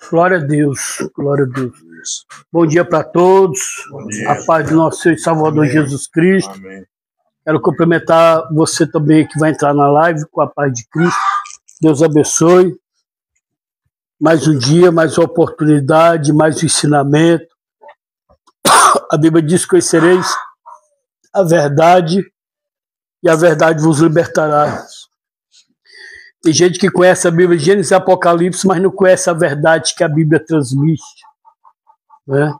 Glória a Deus, glória a Deus. Bom dia para todos. Bom dia. A paz do nosso Senhor e Salvador Amém. Jesus Cristo. Amém. Quero cumprimentar você também que vai entrar na live com a paz de Cristo. Deus abençoe. Mais um dia, mais uma oportunidade, mais um ensinamento. A Bíblia diz que conhecereis a verdade e a verdade vos libertará. Tem gente que conhece a Bíblia de Gênesis e Apocalipse, mas não conhece a verdade que a Bíblia transmite, né?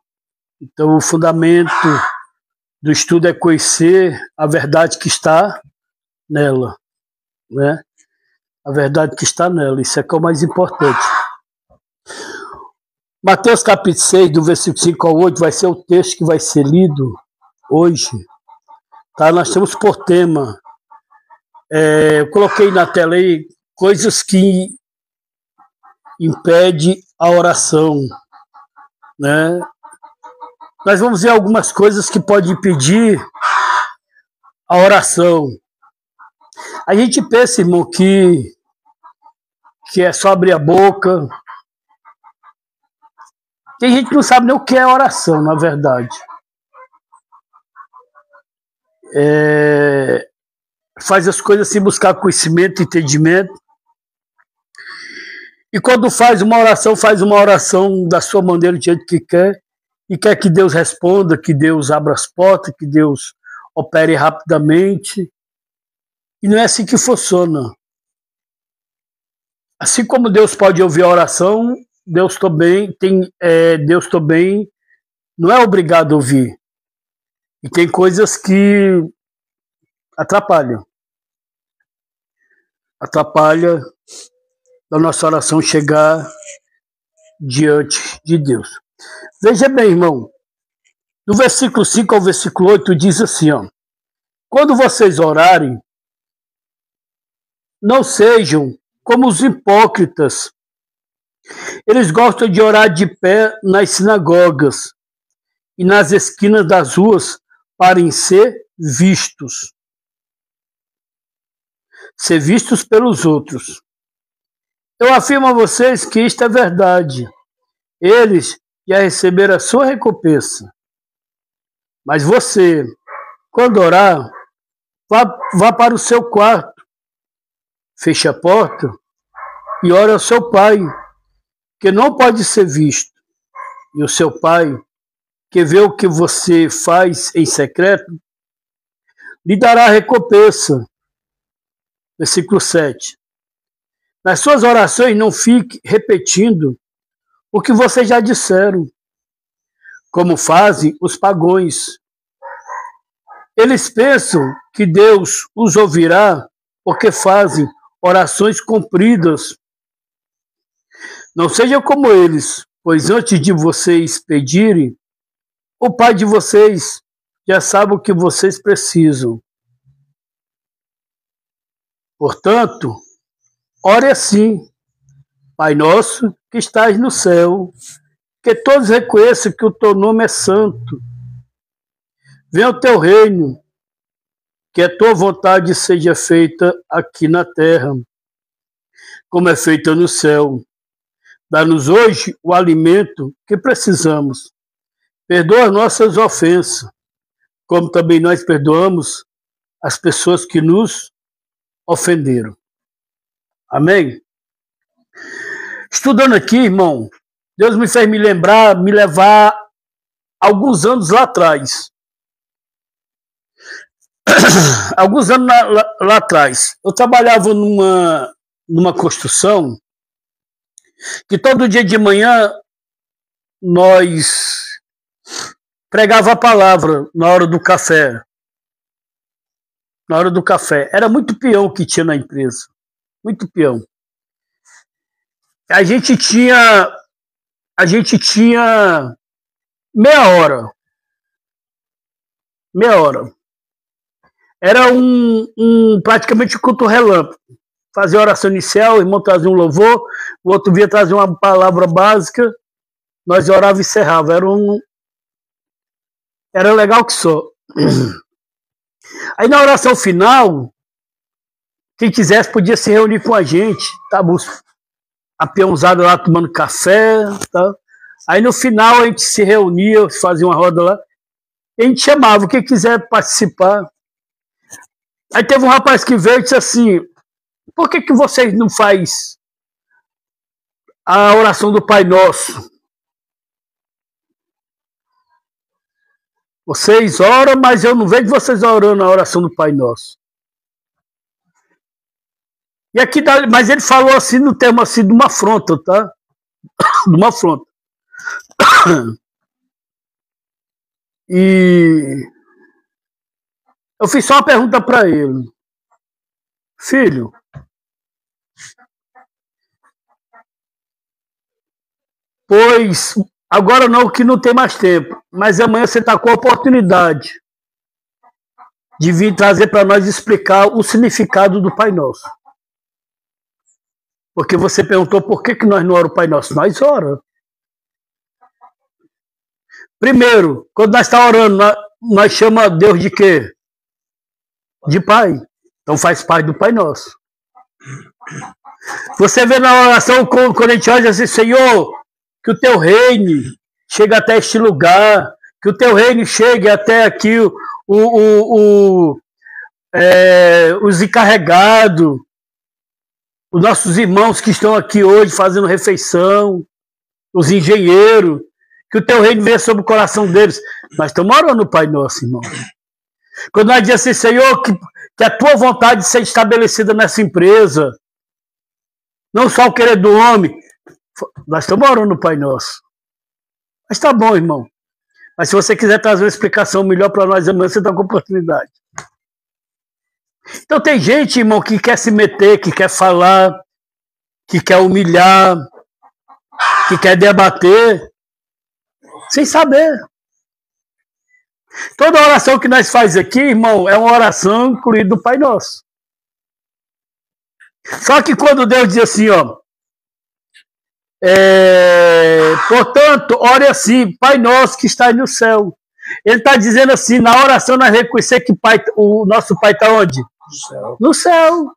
Então, o fundamento do estudo é conhecer a verdade que está nela, né? A verdade que está nela, isso é que é o mais importante. Mateus capítulo 6, do versículo 5 ao 8, vai ser o texto que vai ser lido hoje. Tá? Nós temos por tema, eu coloquei na tela aí, coisas que impedem a oração, né? Nós vamos ver algumas coisas que podem impedir a oração. A gente pensa, irmão, que é só abrir a boca. Tem gente que não sabe nem o que é oração, na verdade. Faz as coisas sem buscar conhecimento, entendimento. E quando faz uma oração da sua maneira, do jeito que quer, e quer que Deus responda, que Deus abra as portas, que Deus opere rapidamente. E não é assim que funciona. Assim como Deus pode ouvir a oração, Deus também não é obrigado a ouvir. E tem coisas que atrapalham a nossa oração chegar diante de Deus. Veja bem, irmão, do versículo 5 ao versículo 8 diz assim, ó: quando vocês orarem, não sejam como os hipócritas. Eles gostam de orar de pé nas sinagogas e nas esquinas das ruas para ser vistos. Ser vistos pelos outros. Eu afirmo a vocês que isto é verdade. Eles já receberam a sua recompensa. Mas você, quando orar, vá para o seu quarto, feche a porta e ore ao seu pai, que não pode ser visto. E o seu pai, que vê o que você faz em secreto, lhe dará a recompensa. Versículo 7. Nas suas orações não fique repetindo o que vocês já disseram, como fazem os pagãos. Eles pensam que Deus os ouvirá porque fazem orações compridas. Não seja como eles, pois antes de vocês pedirem, o Pai de vocês já sabe o que vocês precisam. Portanto, ore assim: Pai nosso que estás no céu, que todos reconheçam que o teu nome é santo. Venha o teu reino, que a tua vontade seja feita aqui na terra, como é feita no céu. Dá-nos hoje o alimento que precisamos. Perdoa as nossas ofensas, como também nós perdoamos as pessoas que nos ofenderam. Amém? Estudando aqui, irmão, Deus me fez me levar alguns anos lá atrás. Alguns anos lá atrás. Eu trabalhava numa construção que todo dia de manhã nós pregava a palavra na hora do café. Na hora do café. Era muito peão que tinha na empresa. Muito peão. A gente tinha meia hora. Era praticamente um culto relâmpago. Fazia a oração inicial, o irmão trazia um louvor, o outro vinha trazer uma palavra básica, nós orava e encerrava. Era legal que só. Aí na oração final, quem quisesse podia se reunir com a gente, tá? a peãozada lá tomando café, tá? Aí no final a gente se reunia, fazia uma roda lá, e a gente chamava quem quiser participar. Aí teve um rapaz que veio e disse assim, por que vocês não faz a oração do Pai Nosso? Vocês oram, mas eu não vejo vocês orando a oração do Pai Nosso. E aqui, mas ele falou assim no termo assim de uma afronta, tá? De uma afronta. E eu fiz só uma pergunta para ele. Filho, pois agora não, que não tem mais tempo, mas amanhã você está com a oportunidade de vir trazer para nós explicar o significado do Pai Nosso. Porque você perguntou por que nós não oramos o Pai Nosso. Nós oramos. Primeiro, quando nós estamos orando, nós chamamos Deus de quê? De Pai. Então faz parte do Pai Nosso. Você vê na oração, quando a gente ora assim, Senhor, que o teu reino chegue até este lugar, que o teu reino chegue até aqui os encarregados, os nossos irmãos que estão aqui hoje fazendo refeição, os engenheiros, que o teu reino venha sobre o coração deles. Nós estamos orando no Pai Nosso, irmão. Quando nós dizemos assim, Senhor, que a tua vontade seja estabelecida nessa empresa, não só o querer do homem, nós estamos orando no Pai Nosso. Mas tá bom, irmão. Mas se você quiser trazer uma explicação melhor para nós amanhã, você está com oportunidade. Então tem gente, irmão, que quer se meter, que quer falar, que quer humilhar, que quer debater, sem saber. Toda oração que nós faz aqui, irmão, é uma oração incluída do Pai Nosso. Só que quando Deus diz assim, ó, portanto, ore assim, Pai Nosso que está aí no céu. Ele está dizendo assim, na oração nós reconhecer que o nosso Pai está onde? No céu. No céu.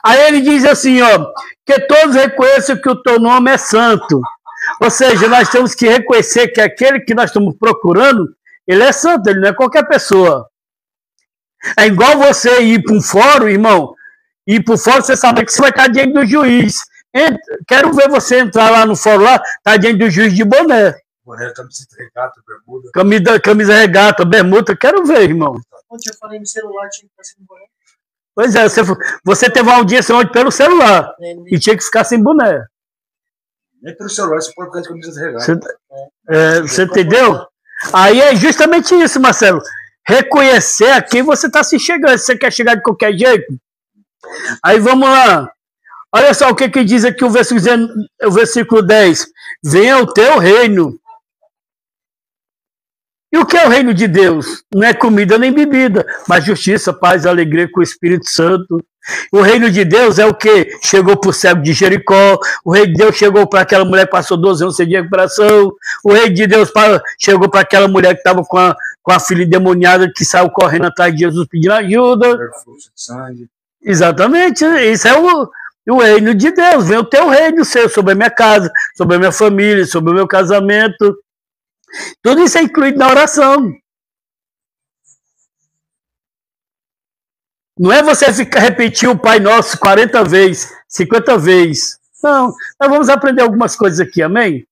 Aí ele diz assim, ó, que todos reconheçam que o teu nome é santo. Ou seja, nós temos que reconhecer que aquele que nós estamos procurando, ele é santo, ele não é qualquer pessoa. É igual você ir para um fórum, irmão, ir para o fórum, você sabe que você vai estar diante do juiz. Quero ver você entrar lá no fórum, lá, tá diante do juiz de boné. Boné, camisa regata, bermuda. Camisa regata, bermuda, quero ver, irmão. Ontem eu falei no celular, tinha que estar sem boné. Pois é, você teve uma audiência ontem pelo celular e tinha que ficar sem boné. Nem pelo celular, você pode ficar de camisa regata. Você entendeu? Aí é justamente isso, Marcelo. Reconhecer a quem você está se chegando. Se você quer chegar de qualquer jeito. Aí vamos lá. Olha só o que diz aqui o versículo 10. Venha o teu reino. E o que é o reino de Deus? Não é comida nem bebida, mas justiça, paz, alegria com o Espírito Santo. O reino de Deus é o que? Chegou para o cego de Jericó. O reino de Deus chegou para aquela mulher que passou 12 anos sem recuperação. O reino de Deus chegou para aquela mulher que estava com a filha endemoniada, que saiu correndo atrás de Jesus pedindo ajuda. Exatamente. Isso é o reino de Deus. Vem o teu reino seu sobre a minha casa, sobre a minha família, sobre o meu casamento. Tudo isso é incluído na oração. Não é você ficar repetir o Pai Nosso 40 vezes, 50 vezes. Não, nós vamos aprender algumas coisas aqui, amém?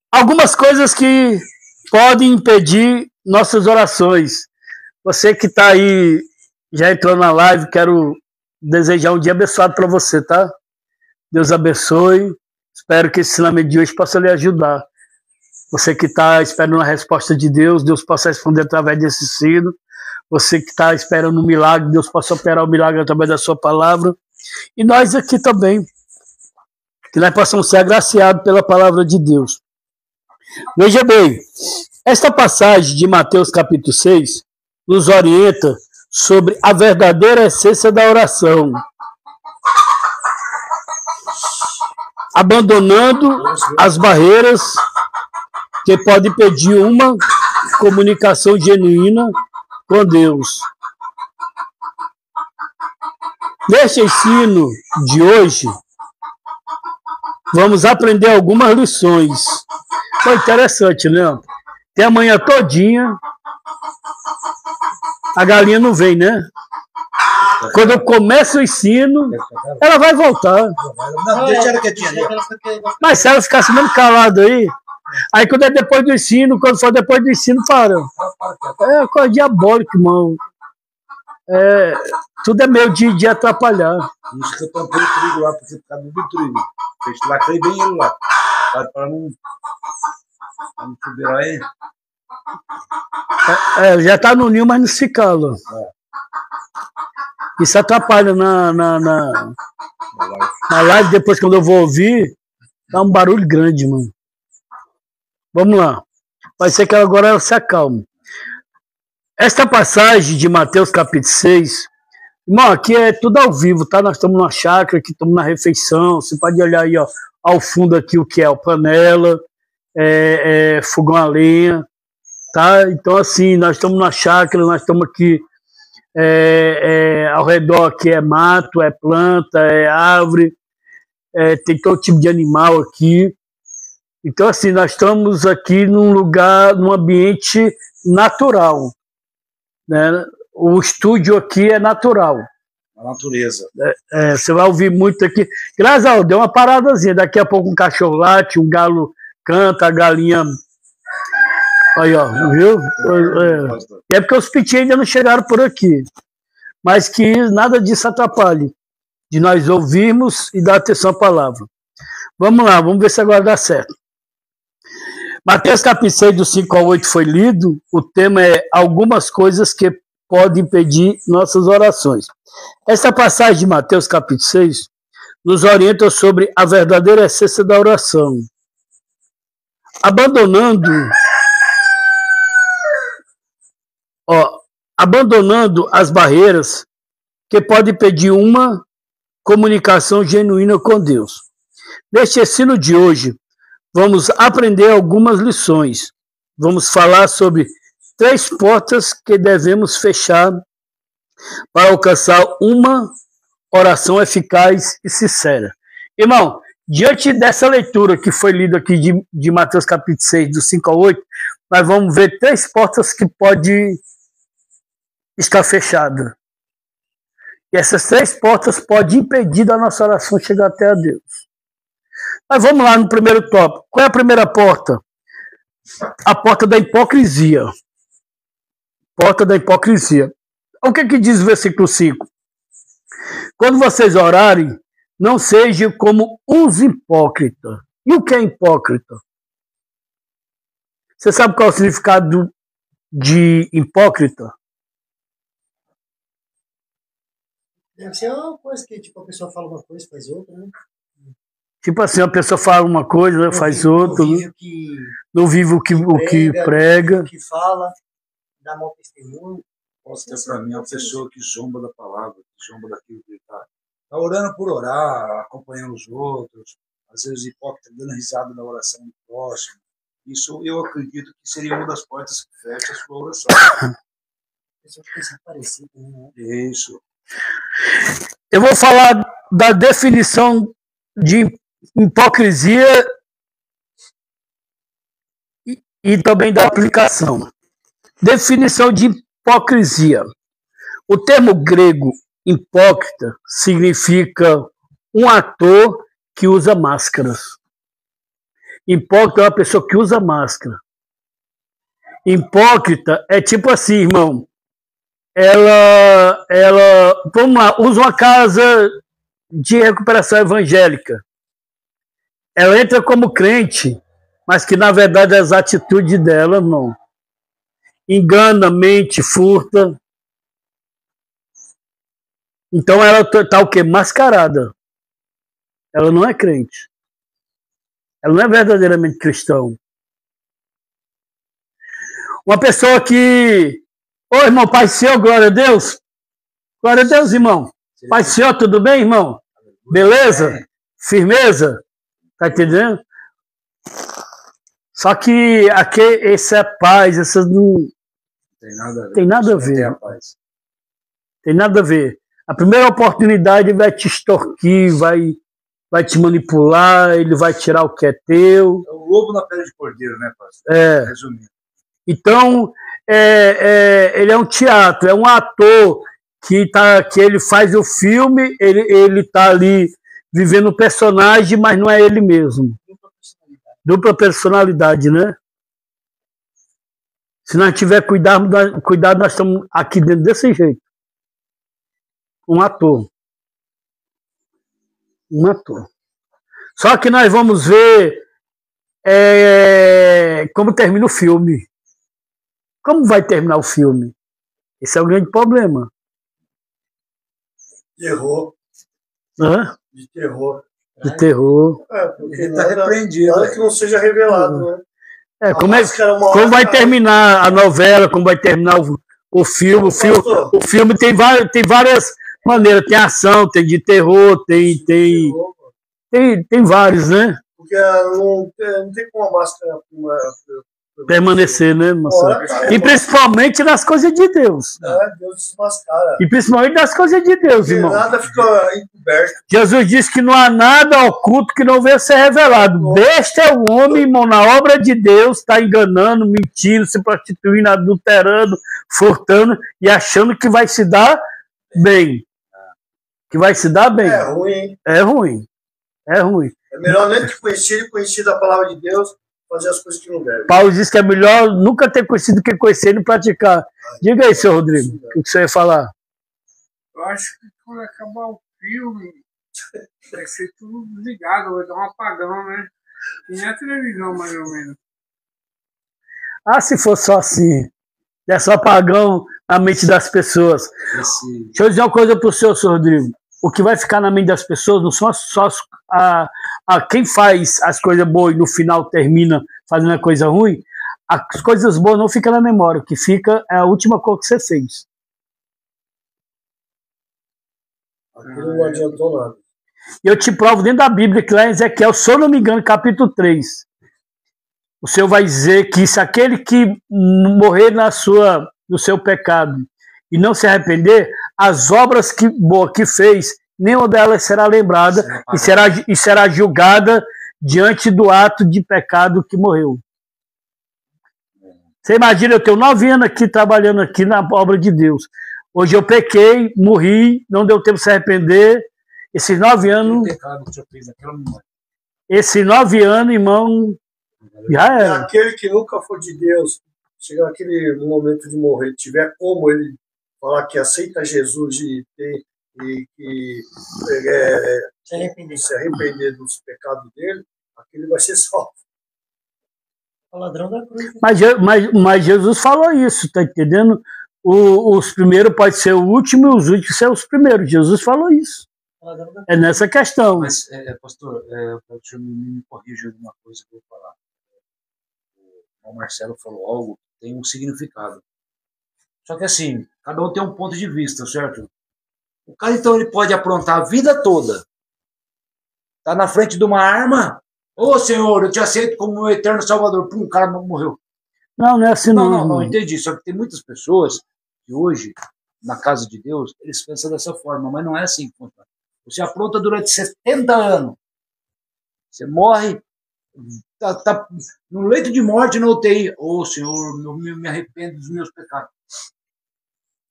Algumas coisas que podem impedir nossas orações. Você que está aí, já entrou na live, quero desejar um dia abençoado para você, tá? Deus abençoe. Espero que esse ensinamento de hoje possa lhe ajudar. Você que está esperando a resposta de Deus, Deus possa responder através desse ensino. Você que está esperando um milagre, Deus possa operar o milagre através da sua palavra. E nós aqui também, que nós possamos ser agraciados pela palavra de Deus. Veja bem, esta passagem de Mateus capítulo 6 nos orienta sobre a verdadeira essência da oração. Abandonando as barreiras que podem impedir uma comunicação genuína com Deus. Neste ensino de hoje, vamos aprender algumas lições. Foi interessante, né? Tem a manhã todinha, a galinha não vem, né? Quando eu começo o ensino, ela vai voltar. Não, deixa ela quietinha ali. Mas se ela ficasse mesmo calada aí quando é depois do ensino, quando for depois do ensino, para. É uma coisa diabólica, irmão. Tudo é meio de atrapalhar. Isso que eu tampei o trigo lá, porque por causa do trigo. Lacrei bem ele lá. Para não subir aí. Já tá no ninho, mas não se cala. Isso atrapalha na live, depois quando eu vou ouvir, dá um barulho grande, mano. Vamos lá. Vai ser que agora ela se acalme. Esta passagem de Mateus capítulo 6, irmão, aqui é tudo ao vivo, tá? Nós estamos na chácara, aqui estamos na refeição. Você pode olhar aí, ó, ao fundo aqui o que é a panela, fogão a lenha, tá? Então, assim, nós estamos na chácara, nós estamos aqui ao redor, aqui é mato, é planta, é árvore, tem todo tipo de animal aqui. Então, assim, nós estamos aqui num lugar, num ambiente natural, né? O estúdio aqui é natural. A natureza. Você vai ouvir muito aqui. Graças a Deus, deu uma paradazinha. Daqui a pouco um cachorro late, um galo canta, a galinha. Aí, ó, viu? É porque os pitinhos ainda não chegaram por aqui. Mas que nada disso atrapalhe de nós ouvirmos e dar atenção à palavra. Vamos lá, vamos ver se agora dá certo. Mateus capítulo 6, do 5 ao 8 foi lido. O tema é algumas coisas que podem impedir nossas orações. Essa passagem de Mateus capítulo 6 nos orienta sobre a verdadeira essência da oração. Abandonando as barreiras que podem impedir uma comunicação genuína com Deus. Neste ensino de hoje, vamos aprender algumas lições. Vamos falar sobre 3 portas que devemos fechar para alcançar uma oração eficaz e sincera. Irmão, diante dessa leitura que foi lida aqui de Mateus capítulo 6, do 5 ao 8, nós vamos ver 3 portas que podem estar fechadas. E essas 3 portas podem impedir da nossa oração chegar até a Deus. Mas vamos lá no primeiro tópico. Qual é a primeira porta? A porta da hipocrisia. Porta da hipocrisia. O que diz o versículo 5? Quando vocês orarem, não sejam como uns hipócritas. E o que é hipócrita? Você sabe qual é o significado de hipócrita? Deve ser uma coisa que tipo, a pessoa fala uma coisa e faz outra, né? Tipo assim, a pessoa fala uma coisa, faz outra. Não vive o que prega. O que fala, dá mau testemunho. Mostra para mim a pessoa que zomba da palavra, que zomba daquilo que está orando por orar, acompanhando os outros, às vezes hipócrita, dando risada na oração do próximo. Isso eu acredito que seria uma das portas que fecha a sua oração. A pessoa pensa parecido, né? Isso. Eu vou falar da definição de hipocrisia e também da aplicação. Definição de hipocrisia. O termo grego hipócrita significa um ator que usa máscaras. Hipócrita é uma pessoa que usa máscara. Hipócrita é tipo assim, irmão. Ela, vamos lá, usa uma casa de recuperação evangélica. Ela entra como crente, mas que na verdade as atitudes dela não. Engana, mente, furta. Então ela está o quê? Mascarada. Ela não é crente. Ela não é verdadeiramente cristão. Uma pessoa que... Ô, irmão, Pai Senhor, glória a Deus. Glória a Deus, irmão. Pai Senhor, tudo bem, irmão? Beleza? Firmeza? Tá entendendo? Só que aqui, essa paz, essa não... Tem nada a ver. Tem nada a ver. Tem nada a ver. A primeira oportunidade ele vai te extorquir, vai te manipular, ele vai tirar o que é teu. É o lobo na pele de cordeiro, né, pastor? Resumindo. Então, ele é um teatro, é um ator que ele faz o filme, ele tá ali vivendo o personagem, mas não é ele mesmo. Dupla personalidade, né? Se nós tiver cuidado, nós estamos aqui dentro desse jeito. Um ator. Só que nós vamos ver como termina o filme. Como vai terminar o filme? Esse é o grande problema. Terror. Hã? De terror. De terror. Porque Ele está repreendido. Nada que não seja revelado, né? Como vai terminar a novela, como vai terminar o filme. O filme tem várias maneiras. Tem ação, tem de terror, tem vários, né? Porque não tem como a máscara permanecer, né, Marcelo? E principalmente nas coisas de Deus. Deus desmascara. E principalmente nas coisas de Deus, irmão. Nada fica encoberto. Jesus disse que não há nada oculto que não venha ser revelado. Besta é o homem, irmão, na obra de Deus, está enganando, mentindo, se prostituindo, adulterando, furtando e achando que vai se dar bem. Que vai se dar bem. É ruim. É ruim. É ruim. É melhor nem ter conhecido a palavra de Deus, fazer as coisas que não devem. Paulo diz que é melhor nunca ter conhecido que conhecer e praticar. Diga aí, seu Rodrigo, o que você ia falar? Eu acho que quando acabar o filme, vai ser tudo desligado, vai dar um apagão, né? E nem a televisão, mais ou menos. Ah, se fosse só assim. É só apagão na mente das pessoas. Deixa eu dizer uma coisa pro seu Rodrigo. O que vai ficar na mente das pessoas não são só quem faz as coisas boas e no final termina fazendo a coisa ruim. As coisas boas não ficam na memória. O que fica é a última coisa que você fez. Aquilo não adiantou nada. Eu te provo dentro da Bíblia que lá em Ezequiel, se eu não me engano, capítulo 3, o Senhor vai dizer que se aquele que morrer no seu pecado e não se arrepender, as obras que fez, nenhuma delas será lembrada e será julgada diante do ato de pecado que morreu. Você imagina, eu tenho 9 anos aqui trabalhando aqui na obra de Deus. Hoje eu pequei, morri, não deu tempo de se arrepender. Esses 9 anos... Esses 9 anos, irmão, já era. E aquele que nunca foi de Deus, chegar naquele momento de morrer, tiver como ele falar que aceita Jesus e se arrepender dos pecados dele, aquele vai ser salvo. O ladrão da cruz. Mas Jesus falou isso, tá entendendo? Os primeiros podem ser o último e os últimos ser os primeiros. Jesus falou isso. É nessa questão. Mas, pastor, o senhor me corrija alguma coisa que eu vou falar. O Marcelo falou algo que tem um significado. Só que assim, cada um tem um ponto de vista, certo? O cara, então, ele pode aprontar a vida toda. Tá na frente de uma arma. Ô, Senhor, eu te aceito como meu eterno salvador. Pum, o cara morreu. Não é assim não. Não, entendi. Só que tem muitas pessoas que hoje, na casa de Deus, eles pensam dessa forma, mas não é assim. Você apronta durante 70 anos. Você morre, tá no leito de morte na UTI. Ô, Senhor, eu me arrependo dos meus pecados.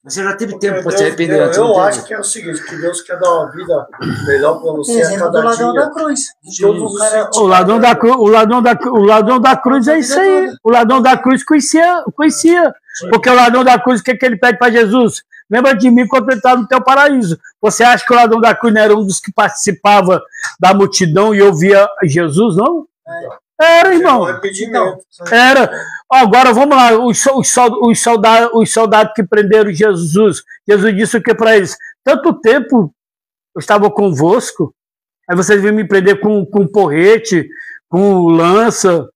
Mas você já teve tempo para se arrepender antes? Eu acho que é o seguinte, que Deus quer dar uma vida melhor para você a cada dia. O ladrão da cruz. O ladrão da cruz é isso aí. O ladrão da cruz conhecia. Porque o ladrão da cruz, o que ele pede para Jesus? Lembra de mim quando ele estava no teu paraíso. Você acha que o ladrão da cruz não era um dos que participava da multidão e ouvia Jesus, não? Era, irmão. Era. Agora vamos lá. Os soldados que prenderam Jesus. Jesus disse o que para eles? Tanto tempo eu estava convosco. Aí vocês vêm me prender com porrete, com lança,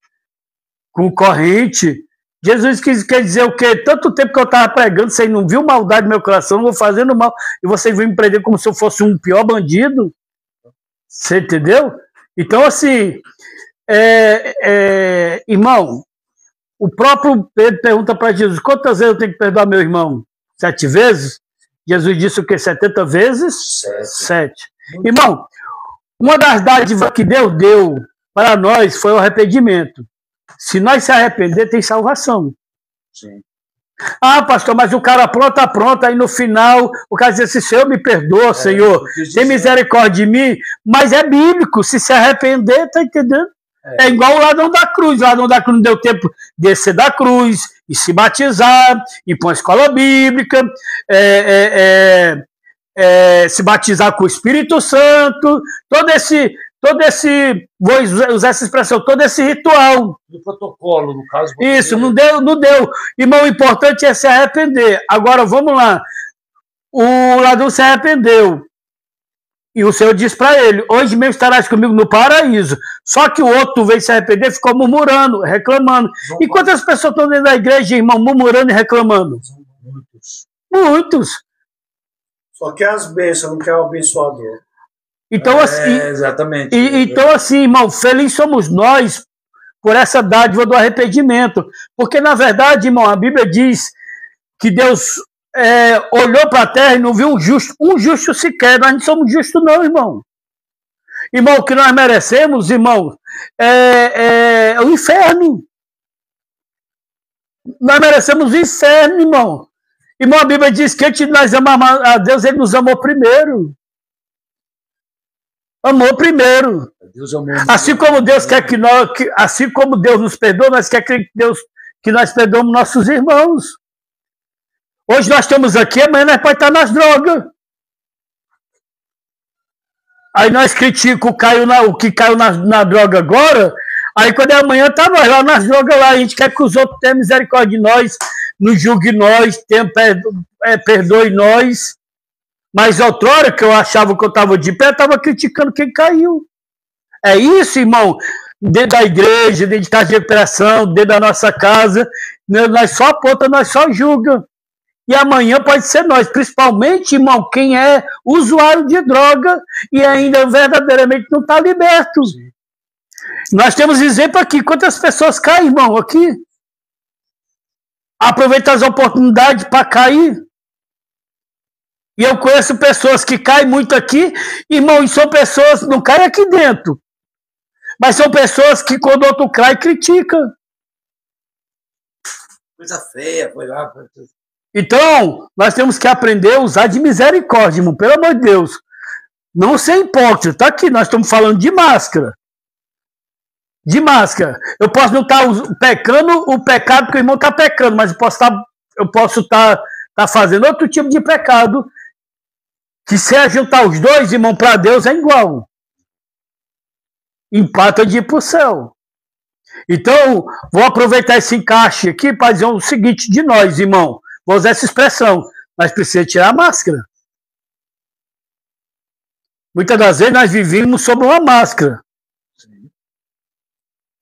com corrente. Jesus quer dizer o quê? Tanto tempo que eu estava pregando, vocês não viram maldade no meu coração, eu vou fazendo mal. E vocês vêm me prender como se eu fosse um pior bandido. Você entendeu? Então, assim... irmão, o próprio Pedro pergunta para Jesus: quantas vezes eu tenho que perdoar meu irmão? 7 vezes? Jesus disse o que? 70 vezes? 7. 7. Irmão, uma das dádivas que Deus deu para nós foi o arrependimento. Se nós se arrepender, tem salvação. Sim. Ah, pastor, mas o cara pronto, aí no final o cara diz assim, Senhor, me perdoa, Senhor, tem misericórdia de mim, mas é bíblico, se arrepender, tá entendendo? É igual o ladrão da cruz não deu tempo de descer da cruz e se batizar, ir para uma escola bíblica, se batizar com o Espírito Santo, todo esse, vou usar essa expressão, todo esse ritual. Do protocolo, no caso. Isso, não deu. Irmão, o importante é se arrepender. Agora, vamos lá. O ladrão se arrependeu. E o Senhor disse para ele, hoje mesmo estarás comigo no paraíso. Só que o outro veio se arrepender e ficou murmurando, reclamando. E quantas pessoas estão dentro da igreja, irmão, murmurando e reclamando? Muitos. Só quer as bênçãos, não quer o abençoador. Então, assim, exatamente. Então, assim, irmão, feliz somos nós por essa dádiva do arrependimento. Porque, na verdade, irmão, a Bíblia diz que Deus olhou para a terra e não viu um justo sequer. Nós não somos justos, não, irmão. Irmão, o que nós merecemos, irmão, é o inferno. Nós merecemos o inferno, irmão. Irmão, a Bíblia diz que antes de nós amamos a Deus, Ele nos amou primeiro. Amou primeiro. Deus amou assim como Deus quer assim como Deus nos perdoa, nós queremos que nós perdoamos nossos irmãos. Hoje nós estamos aqui, amanhã nós podemos estar nas drogas. Aí nós criticamos o que caiu na droga agora, aí quando é amanhã tá nós lá nas drogas lá, a gente quer que os outros tenham misericórdia de nós, nos julgue nós, perdoe nós. Mas outrora que eu achava que eu estava de pé, eu estava criticando quem caiu. É isso, irmão, dentro da igreja, dentro de casa de recuperação, dentro da nossa casa, nós só aponta, nós só julga. E amanhã pode ser nós, principalmente, irmão, quem é usuário de droga e ainda verdadeiramente não está liberto. Sim. Nós temos exemplo aqui, quantas pessoas caem, irmão, aqui? Aproveita as oportunidades para cair. E eu conheço pessoas que caem muito aqui, irmão, e são pessoas, não caem aqui dentro, mas são pessoas que quando outro cai, criticam. Coisa feia, foi lá. Então, nós temos que aprender a usar de misericórdia, irmão, pelo amor de Deus. Não ser hipócrita. Tá aqui, nós estamos falando de máscara. De máscara. Eu posso não estar pecando o pecado que o irmão está pecando, mas eu posso estar fazendo outro tipo de pecado, que se juntar os dois, irmão, para Deus é igual. Empata de ir para o céu. Então, vou aproveitar esse encaixe aqui para dizer o seguinte de nós, irmão. Vou usar essa expressão. Nós precisamos tirar a máscara. Muitas das vezes nós vivemos sob uma máscara.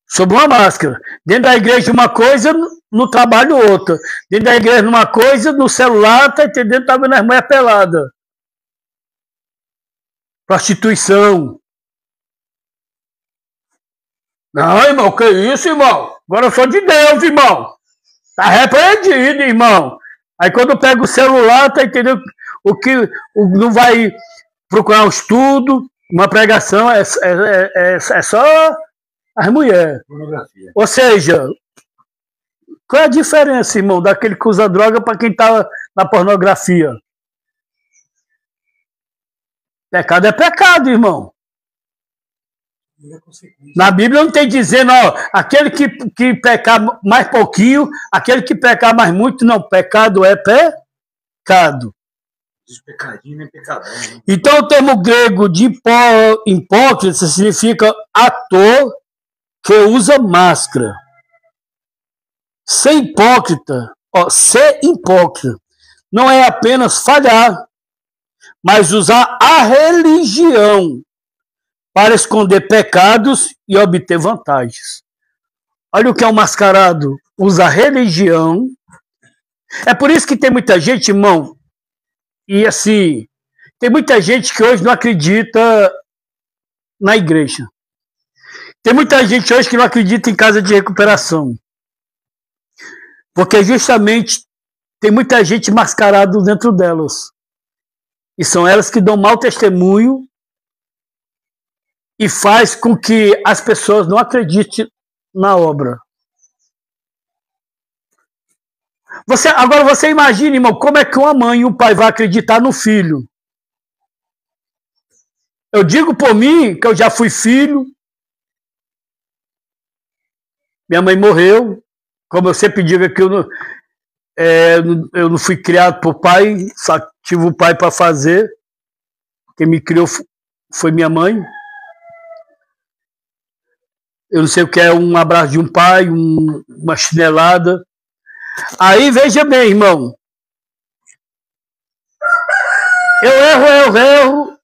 Sob uma máscara. Dentro da igreja uma coisa, no trabalho outra. Dentro da igreja uma coisa, no celular, tá entendendo? Tá vendo as mulheres peladas. Prostituição. Não, irmão, que isso, irmão? Agora eu sou de Deus, irmão. Tá repreendido, irmão. Aí quando pega o celular, tá entendendo? Não vai procurar um estudo, uma pregação, é só as mulheres. Pornografia. Ou seja, qual é a diferença, irmão, daquele que usa droga para quem tá na pornografia? Pecado é pecado, irmão. Na Bíblia não tem dizendo, ó, aquele que pecar mais pouquinho, aquele que pecar mais muito, não. Pecado é pecado. Diz pecadinho nem pecadão. Né? Então o termo grego de hipócrita significa ator que usa máscara. Ser hipócrita não é apenas falhar, mas usar a religião para esconder pecados e obter vantagens. Olha o que é o mascarado. Usa a religião. É por isso que tem muita gente, irmão, e assim, tem muita gente que hoje não acredita na igreja. Tem muita gente hoje que não acredita em casa de recuperação. Porque justamente tem muita gente mascarada dentro delas. E são elas que dão mau testemunho e faz com que as pessoas não acreditem na obra. Agora você imagina, irmão, como é que uma mãe e um pai vão acreditar no filho? Eu digo por mim, que eu já fui filho. Minha mãe morreu. Como eu sempre digo que eu não fui criado por pai, só tive um pai para fazer. Quem me criou foi minha mãe. Eu não sei o que é um abraço de um pai, uma chinelada. Aí, veja bem, irmão. Eu erro,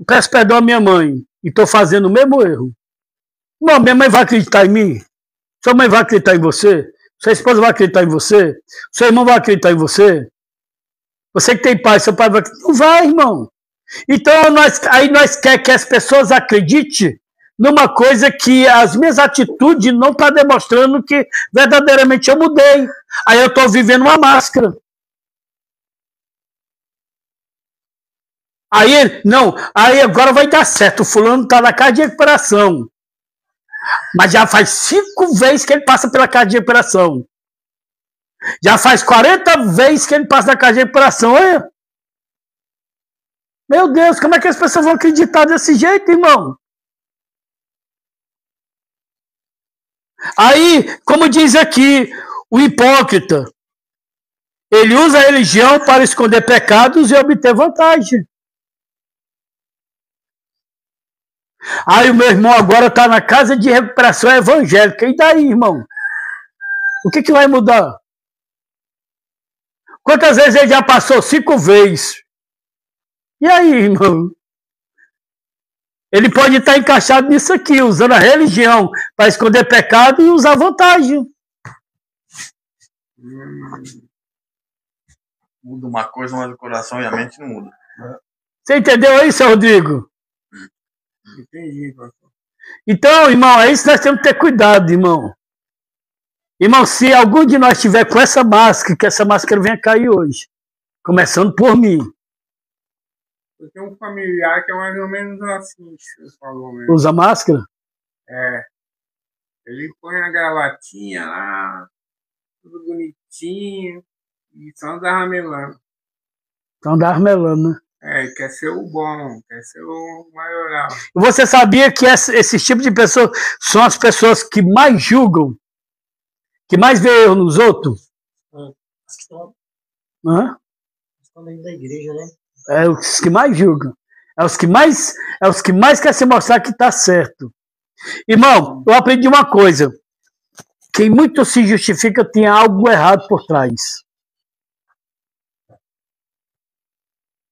peço perdão à minha mãe. E estou fazendo o mesmo erro. Não, minha mãe vai acreditar em mim? Sua mãe vai acreditar em você? Sua esposa vai acreditar em você? Seu irmão vai acreditar em você? Você que tem pai, seu pai vai acreditar? Não vai, irmão. Então, aí nós queremos que as pessoas acreditem numa coisa que as minhas atitudes não estão demonstrando que verdadeiramente eu mudei. Aí eu estou vivendo uma máscara. Aí agora vai dar certo. O fulano está na casa de recuperação. Mas já faz 5 vezes que ele passa pela casa de recuperação. Já faz 40 vezes que ele passa na casa de recuperação. Olha. Meu Deus, como é que as pessoas vão acreditar desse jeito, irmão? Aí, como diz aqui, o hipócrita, ele usa a religião para esconder pecados e obter vantagem. Aí o meu irmão agora está na casa de recuperação evangélica. E daí, irmão? O que vai mudar? Quantas vezes ele já passou? 5 vezes. E aí, irmão? Ele pode estar encaixado nisso aqui, usando a religião para esconder pecado e usar vantagem. Muda uma coisa, mas o coração e a mente não mudam. Você entendeu aí, seu Rodrigo? Entendi, pastor. Então, irmão, é isso que nós temos que ter cuidado, irmão. Irmão, se algum de nós estiver com essa máscara, que essa máscara venha cair hoje. Começando por mim. Eu tenho um familiar que é mais ou menos assim, você falou mesmo. Usa máscara? É. Ele põe a gravatinha lá, tudo bonitinho, e só anda ramelando. Só anda ramelando, né? É, quer ser o bom, quer ser o maioral. Você sabia que esse tipo de pessoas são as pessoas que mais julgam, que mais vê erro nos outros? As que estão dentro da igreja, né? É os que mais julgam. É os que mais querem se mostrar que está certo. Irmão, eu aprendi uma coisa. Quem muito se justifica tem algo errado por trás.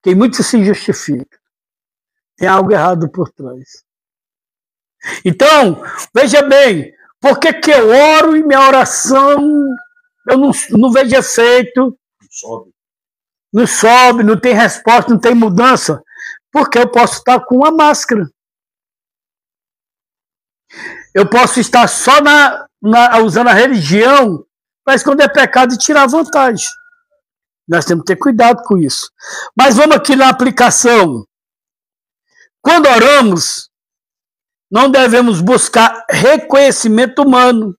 Quem muito se justifica tem algo errado por trás. Então, veja bem, por que eu oro e minha oração eu não vejo efeito? Não sobe, não tem resposta, não tem mudança. Porque eu posso estar com uma máscara. Eu posso estar só usando a religião para esconder pecado e tirar vantagem. Nós temos que ter cuidado com isso. Mas vamos aqui na aplicação. Quando oramos, não devemos buscar reconhecimento humano.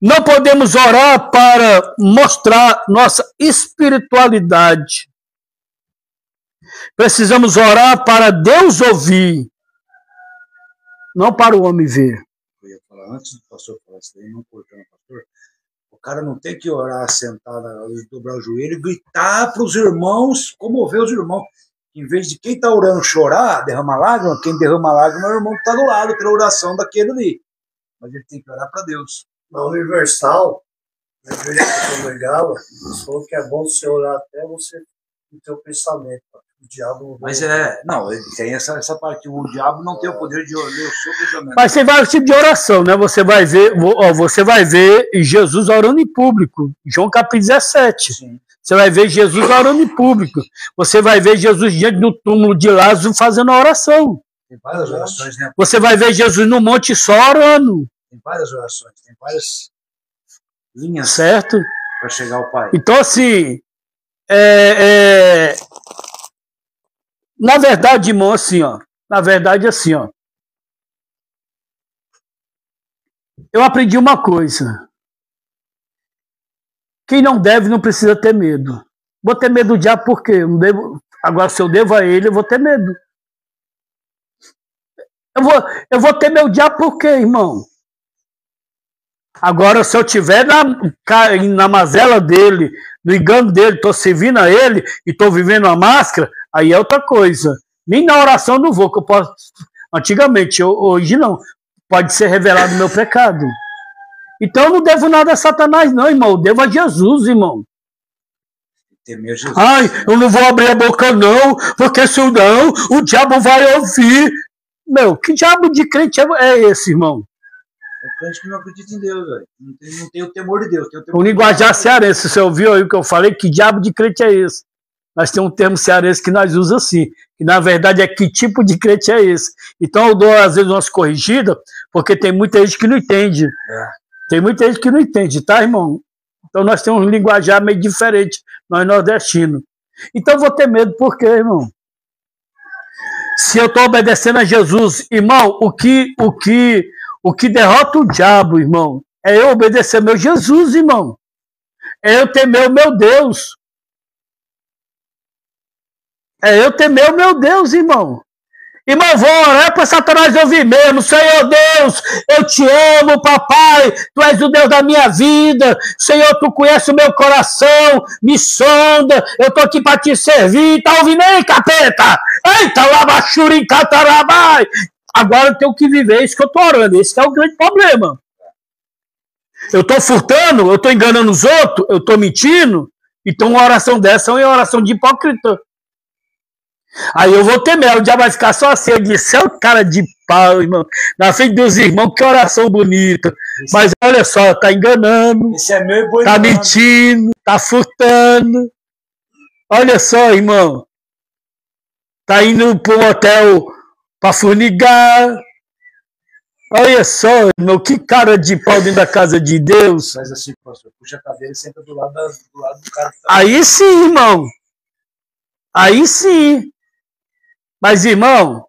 Não podemos orar para mostrar nossa espiritualidade. Precisamos orar para Deus ouvir, não para o homem ver. Eu ia falar antes do pastor falar isso daí, não cortando o pastor. O cara não tem que orar sentado, dobrar o joelho e gritar para os irmãos, comover os irmãos. Em vez de quem está orando chorar, derramar lágrima, quem derrama lágrima é o irmão que está do lado, pela oração daquele ali. Mas ele tem que orar para Deus. Na Universal, na igreja que eu congregava, eles falou que é bom você orar até você o teu pensamento. O diabo Mas não, tem essa parte. O diabo não tem o poder de ler o seu pensamento. Mas tem vários tipos de oração, né? Você vai ver Jesus orando em público. João capítulo 17. Sim. Você vai ver Jesus orando em público. Você vai ver Jesus diante do túmulo de Lázaro fazendo a oração. Tem várias orações, né? Você vai ver Jesus no monte só orando. Tem várias orações, tem várias linhas certo? para chegar ao Pai. Então, assim, Na verdade, irmão, assim, ó. Na verdade, assim, ó. Eu aprendi uma coisa. Quem não deve não precisa ter medo. Vou ter medo do diabo por quê? Eu não devo... Agora, se eu devo a ele, eu vou ter medo. Eu vou ter meu diabo por quê, irmão? Agora, se eu estiver na mazela dele, no engano dele, estou servindo a ele e estou vivendo a máscara, aí é outra coisa. Nem na oração eu não vou, que eu posso... Antigamente, hoje não. Pode ser revelado o meu pecado. Então eu não devo nada a Satanás, não, irmão. Eu devo a Jesus, irmão. Temer Jesus. Ai, eu não vou abrir a boca, não, porque senão o diabo vai ouvir. Meu, que diabo de crente é esse, irmão? É o crente que não acredita em Deus, velho. Não tem o temor de Deus. Tem o temor O linguajar cearense, você ouviu aí o que eu falei? Que diabo de crente é esse? Nós temos um termo cearense que nós usamos assim, que na verdade é que tipo de crente é esse. Então eu dou às vezes umas corrigidas, porque tem muita gente que não entende. Tem muita gente que não entende, tá, irmão? Então nós temos um linguajar meio diferente, nós nordestinos. Então eu vou ter medo, por quê, irmão? Se eu estou obedecendo a Jesus, irmão, o que derrota o diabo, irmão, é eu obedecer meu Jesus, irmão. É eu temer o meu Deus. É eu temer o meu Deus, irmão. Irmão, vou orar para Satanás ouvir mesmo. Senhor Deus, eu te amo, papai. Tu és o Deus da minha vida. Senhor, tu conheces o meu coração. Me sonda. Eu estou aqui para te servir. Tá ouvindo aí, capeta? Eita, labachurim, catarabai. Agora eu tenho que viver isso que eu estou orando. Esse é o grande problema. Eu estou furtando, eu estou enganando os outros, eu estou mentindo. Então uma oração dessa é uma oração de hipócrita. Aí eu vou ter medo, o diabo vai ficar só assim. Eu disse, é o cara de pau, irmão. Na frente dos irmãos, que oração bonita. Mas olha só, tá enganando, tá mentindo, tá furtando. Olha só, irmão. Tá indo para um hotel para fornicar. Olha só, irmão, que cara de pau dentro da casa de Deus. Faz assim, pastor, puxa a cadeira e senta do lado do cara. Aí sim, irmão. Aí sim. Mas, irmão,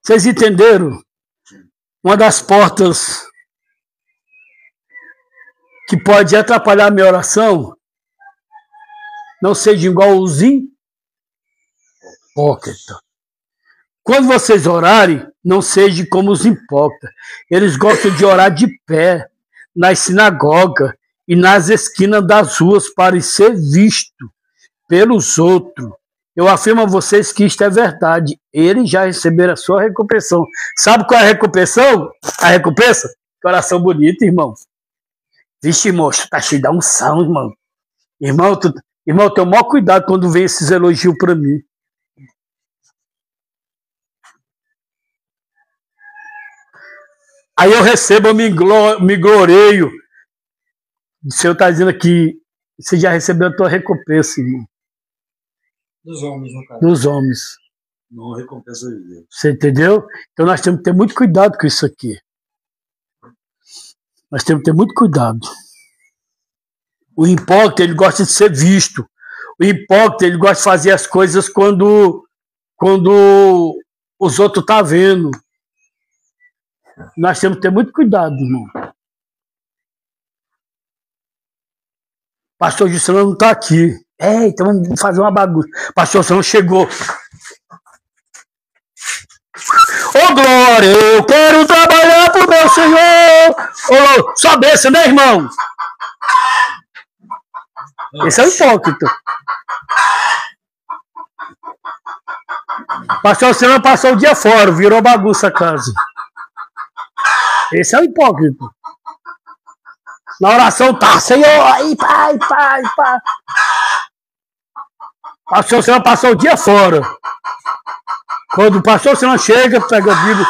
vocês entenderam? Uma das portas que pode atrapalhar a minha oração, não seja igual os hipócritas. Quando vocês orarem, não seja como os hipócritas. Eles gostam de orar de pé, nas sinagogas e nas esquinas das ruas para ser visto pelos outros. Eu afirmo a vocês que isto é verdade. Eles já receberam a sua recompensa. Sabe qual é a recompensa? A recompensa? Coração bonito, irmão. Vixe, moço, tá cheio de unção, irmão. Irmão, tenha o maior cuidado quando vem esses elogios para mim. Aí eu recebo, eu me gloreio. O Senhor está dizendo aqui, você já recebeu a tua recompensa, irmão. Dos homens, no caso. Dos homens. Não recompensa de Deus. Você entendeu? Então nós temos que ter muito cuidado com isso aqui. Nós temos que ter muito cuidado. O hipócrita, ele gosta de ser visto. O hipócrita, ele gosta de fazer as coisas quando os outros estão vendo. Nós temos que ter muito cuidado, irmão. Pastor Juscelino não está aqui. Então vamos fazer uma bagunça. Pastor Juscelino chegou. Ô glória, eu quero trabalhar pro meu Senhor. Ô, só bênção, né, irmão? Esse é o hipócrita. Pastor Juscelino passou o dia fora, virou bagunça a casa. Esse é o hipócrita. Na oração tá, Senhor, aí, pai. Pastor Senhor passou o dia fora. Quando o pastor Senhor chega, pega a Bíblia.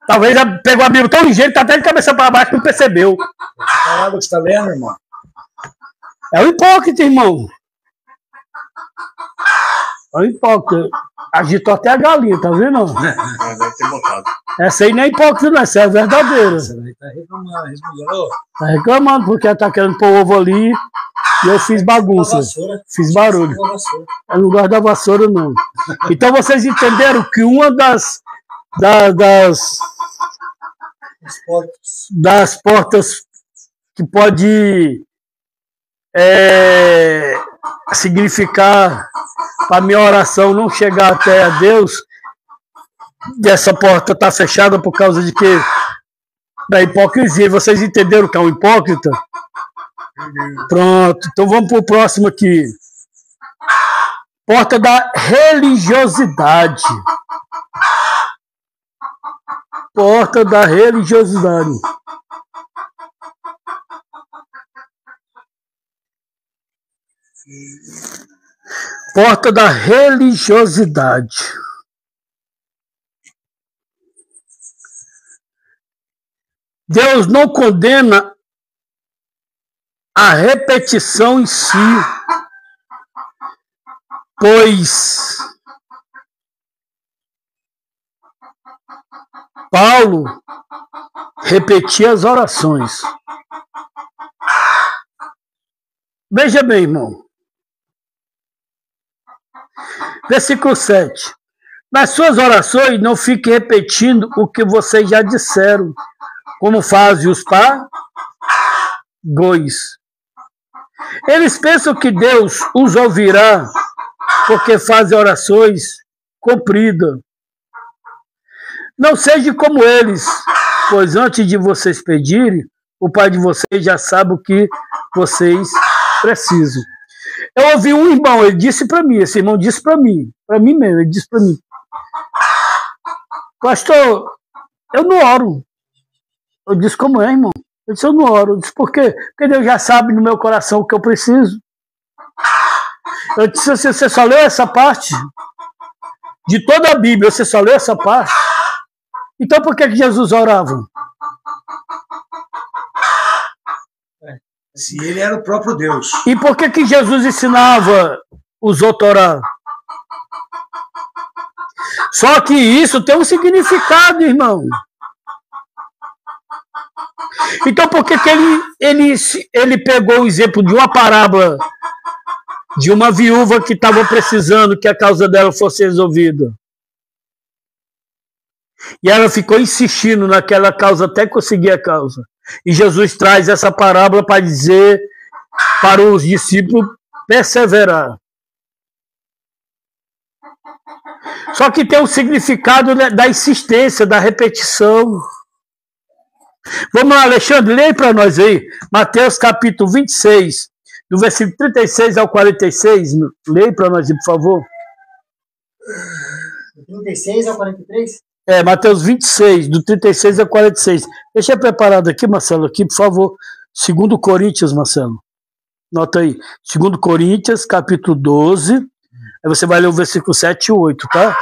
Talvez já pegou a Bíblia tão ligeiro que tá até de cabeça para baixo, não percebeu. Essa palavra que você tá lendo, irmão? É o hipócrita, irmão. É o hipócrita. Agitou até a galinha, tá vendo? Deve ter botado. Essa aí não é hipócrita, não, essa é verdadeira. Você daí tá reclamando, resmungando. Tá reclamando porque ela tá querendo pôr ovo ali e eu fiz bagunça. Fiz barulho. Eu não gosto da vassoura, não. Então vocês entenderam que uma das portas que pode significar para minha oração não chegar até a Deus, essa porta está fechada por causa de quê? Da hipocrisia. Vocês entenderam que é um hipócrita? Pronto, então vamos para o próximo aqui. Porta da religiosidade. Porta da religiosidade. Porta da religiosidade. Deus não condena a repetição em si, pois Paulo repetia as orações. Veja bem, irmão. Versículo 7. Nas suas orações, não fique repetindo o que vocês já disseram, como fazem os pagãos. Eles pensam que Deus os ouvirá porque fazem orações compridas. Não seja como eles, pois antes de vocês pedirem, o Pai de vocês já sabe o que vocês precisam. Eu ouvi um irmão, ele disse para mim, esse irmão disse para mim mesmo, ele disse para mim: pastor, eu não oro. Eu disse: como é, irmão? Eu disse: eu não oro. Eu disse: por quê? Porque Deus já sabe no meu coração o que eu preciso. Eu disse: você só leu essa parte? De toda a Bíblia, você só leu essa parte? Então por que Jesus orava? Se ele era o próprio Deus. E por que Jesus ensinava os outros a orar? Só que isso tem um significado, irmão. Então por que ele pegou o exemplo de uma parábola de uma viúva que estava precisando que a causa dela fosse resolvida? E ela ficou insistindo naquela causa até conseguir a causa. E Jesus traz essa parábola para dizer para os discípulos perseverar. Só que tem um significado da insistência, da repetição. Vamos lá, Alexandre, leia para nós aí. Mateus capítulo 26, do versículo 36 ao 46. Leia para nós aí, por favor. 36 ao 43? Mateus 26, do 36 ao 46. Deixa eu preparado aqui, Marcelo, aqui, por favor. 2 Coríntios, Marcelo. Nota aí. 2 Coríntios, capítulo 12. Aí você vai ler o versículo 7 e 8, tá?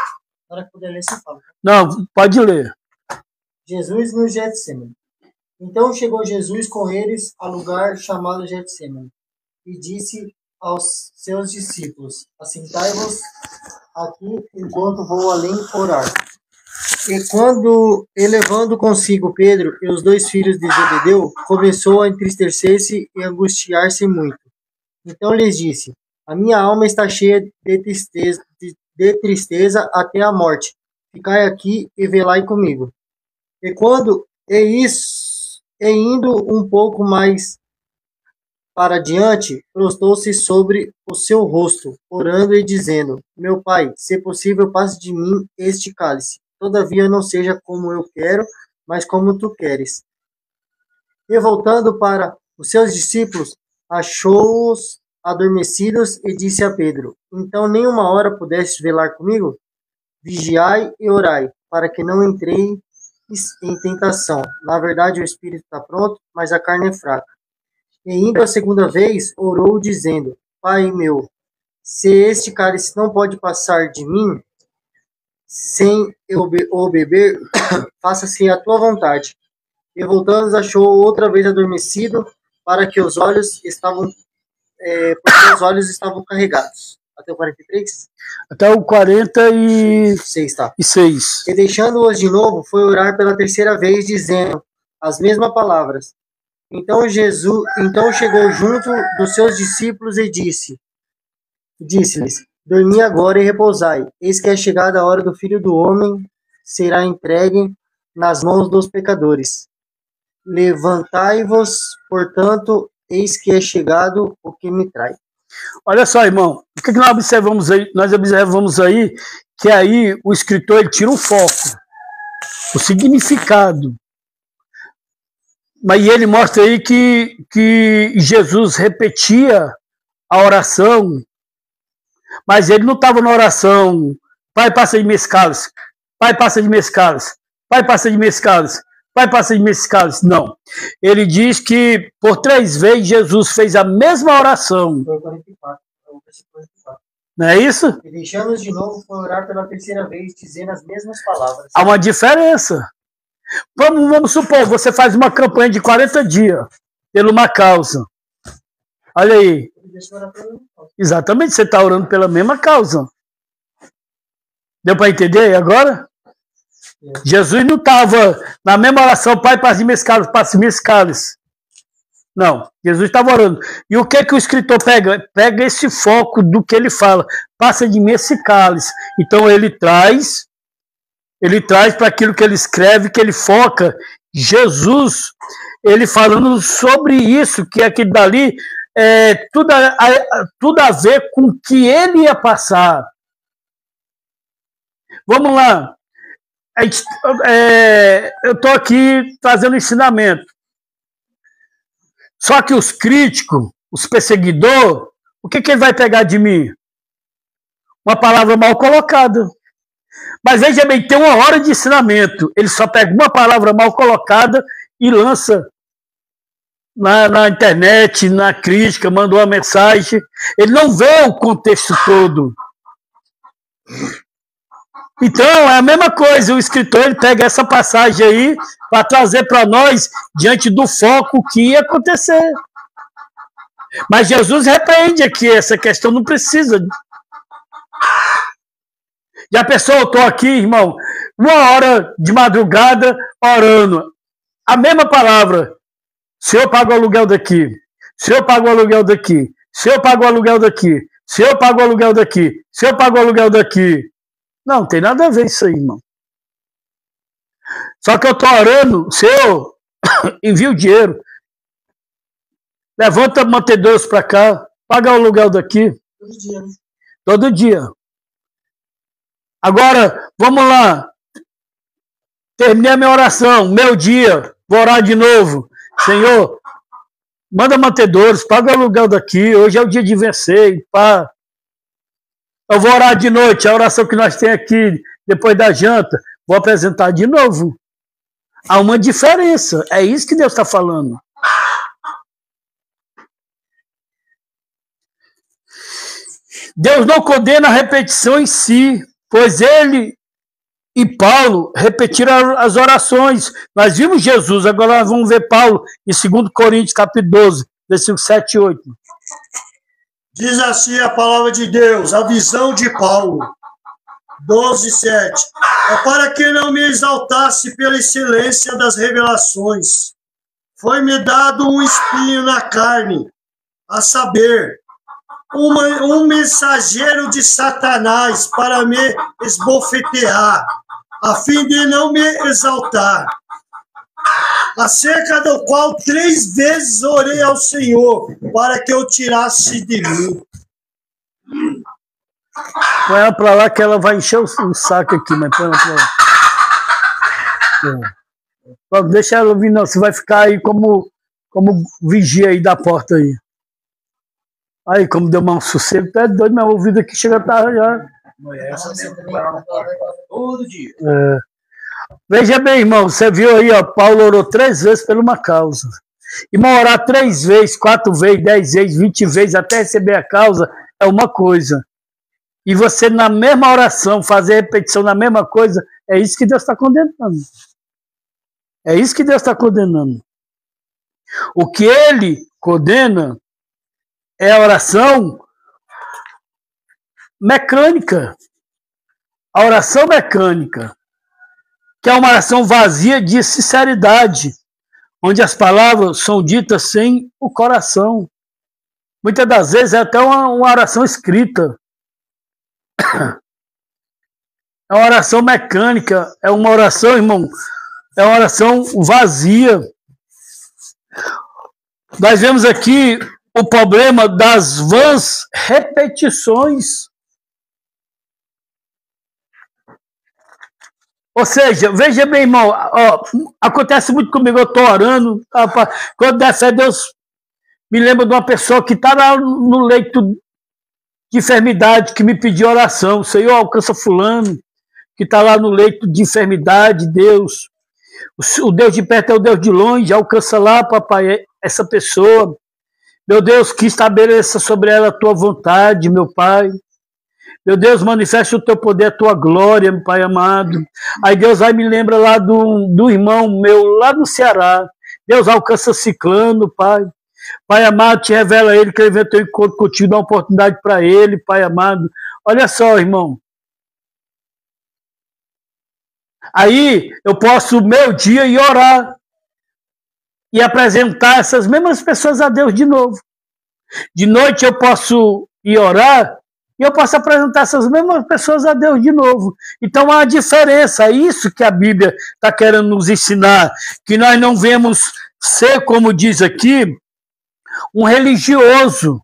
Na hora que puder ler, você fala. Não, pode ler. Jesus no Getsemane. Então chegou Jesus com eles a lugar chamado Getsemane e disse aos seus discípulos: assentai-vos aqui enquanto vou além orar. E quando, elevando consigo Pedro e os dois filhos de Zebedeu, começou a entristecer-se e angustiar-se muito. Então lhes disse: a minha alma está cheia de tristeza até a morte. Ficai aqui e velai comigo. E indo um pouco mais para diante, prostou-se sobre o seu rosto, orando e dizendo: meu Pai, se possível, passe de mim este cálice. Todavia não seja como eu quero, mas como tu queres. E voltando para os seus discípulos, achou-os adormecidos e disse a Pedro: então nem uma hora pudestes velar comigo? Vigiai e orai, para que não entreis em tentação. Na verdade, o espírito está pronto, mas a carne é fraca. E indo a segunda vez, orou dizendo: Pai meu, se este cálice não pode passar de mim, sem eu o beber, faça-se a tua vontade. E voltando, achou outra vez adormecido, porque os olhos estavam carregados. Até o 43? Até o 46. Tá. E deixando-os de novo, foi orar pela terceira vez, dizendo as mesmas palavras. Então chegou junto dos seus discípulos e disse-lhes: dormi agora e repousai. Eis que é chegada a hora do Filho do Homem, será entregue nas mãos dos pecadores. Levantai-vos, portanto, eis que é chegado o que me trai. Olha só, irmão, o que nós observamos aí? Nós observamos aí que aí o escritor ele tira o foco, o significado. Mas ele mostra aí que Jesus repetia a oração, mas ele não estava na oração, Pai, passa de mim esse cálice, Pai, passa de mim esse cálice, Pai, passa de mim esse cálice, Pai, passa de mim esse cálice. Não. Ele diz que por 3 vezes Jesus fez a mesma oração. Foi 44, o versículo 44. Não é isso? E deixamos de novo, foi orar pela terceira vez, dizendo as mesmas palavras. Há uma diferença. Vamos supor, você faz uma campanha de 40 dias por uma causa. Olha aí. Exatamente, você está orando pela mesma causa. Deu para entender agora? Jesus não estava na mesma oração, Pai, passe me esse cálice, passe me esse cálice. Não, Jesus estava orando. E o que o escritor pega? Pega esse foco do que ele fala. Passa de mim esse cálice. Então ele traz para aquilo que ele escreve, que ele foca. Jesus, ele falando sobre isso, que aquilo dali tudo a ver com o que ele ia passar. Vamos lá. Eu estou aqui trazendo ensinamento. Só que os críticos, os perseguidores, o que ele vai pegar de mim? Uma palavra mal colocada. Mas veja bem, tem uma hora de ensinamento. Ele só pega uma palavra mal colocada e lança na internet, na crítica, manda uma mensagem. Ele não vê o contexto todo. Então, é a mesma coisa, o escritor ele pega essa passagem aí para trazer para nós diante do foco que ia acontecer. Mas Jesus repreende aqui, essa questão não precisa. Já pensou, eu estou aqui, irmão, 1 hora de madrugada orando, a mesma palavra, se eu pago o aluguel daqui, se eu pago o aluguel daqui, se eu pago o aluguel daqui, se eu pago o aluguel daqui, se eu pago o aluguel daqui. Não, tem nada a ver isso aí, irmão. Só que eu estou orando, se eu envio dinheiro, levanta mantedores para cá, paga o aluguel daqui. Todo dia, né? Todo dia. Agora, vamos lá. Terminei a minha oração, meu dia, vou orar de novo. Senhor, manda mantedores, paga o aluguel daqui, hoje é o dia de vencer, pá. Eu vou orar de noite, a oração que nós temos aqui, depois da janta, vou apresentar de novo. Há uma diferença, é isso que Deus está falando. Deus não condena a repetição em si, pois ele e Paulo repetiram as orações. Nós vimos Jesus, agora nós vamos ver Paulo em 2 Coríntios, capítulo 12, versículos 7 e 8. Diz assim a palavra de Deus, a visão de Paulo, 12:7. É para que não me exaltasse pela excelência das revelações. Foi-me dado um espinho na carne, a saber, um mensageiro de Satanás para me esbofetear, a fim de não me exaltar. Acerca do qual 3 vezes orei ao Senhor para que eu tirasse de mim. Põe ela pra lá que ela vai encher o saco aqui, mas põe ela pra lá. Deixa ela vir, não. Você vai ficar aí como vigia aí da porta aí. Aí, como deu um sossego, tá doido, meu ouvido aqui chega a estar já. Todo dia. Veja bem, irmão, você viu aí, ó, Paulo orou 3 vezes por uma causa. Irmão, orar 3 vezes, 4 vezes, 10 vezes, 20 vezes, até receber a causa, é uma coisa. E você, na mesma oração, fazer repetição na mesma coisa, é isso que Deus está condenando. É isso que Deus está condenando. O que ele condena é a oração mecânica. A oração mecânica, que é uma oração vazia de sinceridade, onde as palavras são ditas sem o coração. Muitas das vezes é até uma oração escrita. É uma oração mecânica, é uma oração, irmão, é uma oração vazia. Nós vemos aqui o problema das vãs repetições. Ou seja, veja bem, irmão, ó, acontece muito comigo, eu estou orando, quando der fé, Deus me lembra de uma pessoa que está lá no leito de enfermidade, que me pediu oração. Senhor, alcança fulano, que está lá no leito de enfermidade, Deus. O Deus de perto é o Deus de longe, alcança lá, papai, essa pessoa. Meu Deus, que estabeleça sobre ela a tua vontade, meu Pai. Meu Deus, manifeste o teu poder, a tua glória, meu Pai amado. Aí Deus vai me lembra lá do irmão meu, lá no Ceará. Deus alcança ciclano, Pai. Pai amado, te revela a ele, que ele venha ter um encontro contigo, dá uma oportunidade para ele, Pai amado. Olha só, irmão. Aí eu posso, meu dia, ir orar e apresentar essas mesmas pessoas a Deus de novo. De noite eu posso ir orar e eu posso apresentar essas mesmas pessoas a Deus de novo. Então há uma diferença, é isso que a Bíblia está querendo nos ensinar, que nós não vemos ser, como diz aqui, um religioso.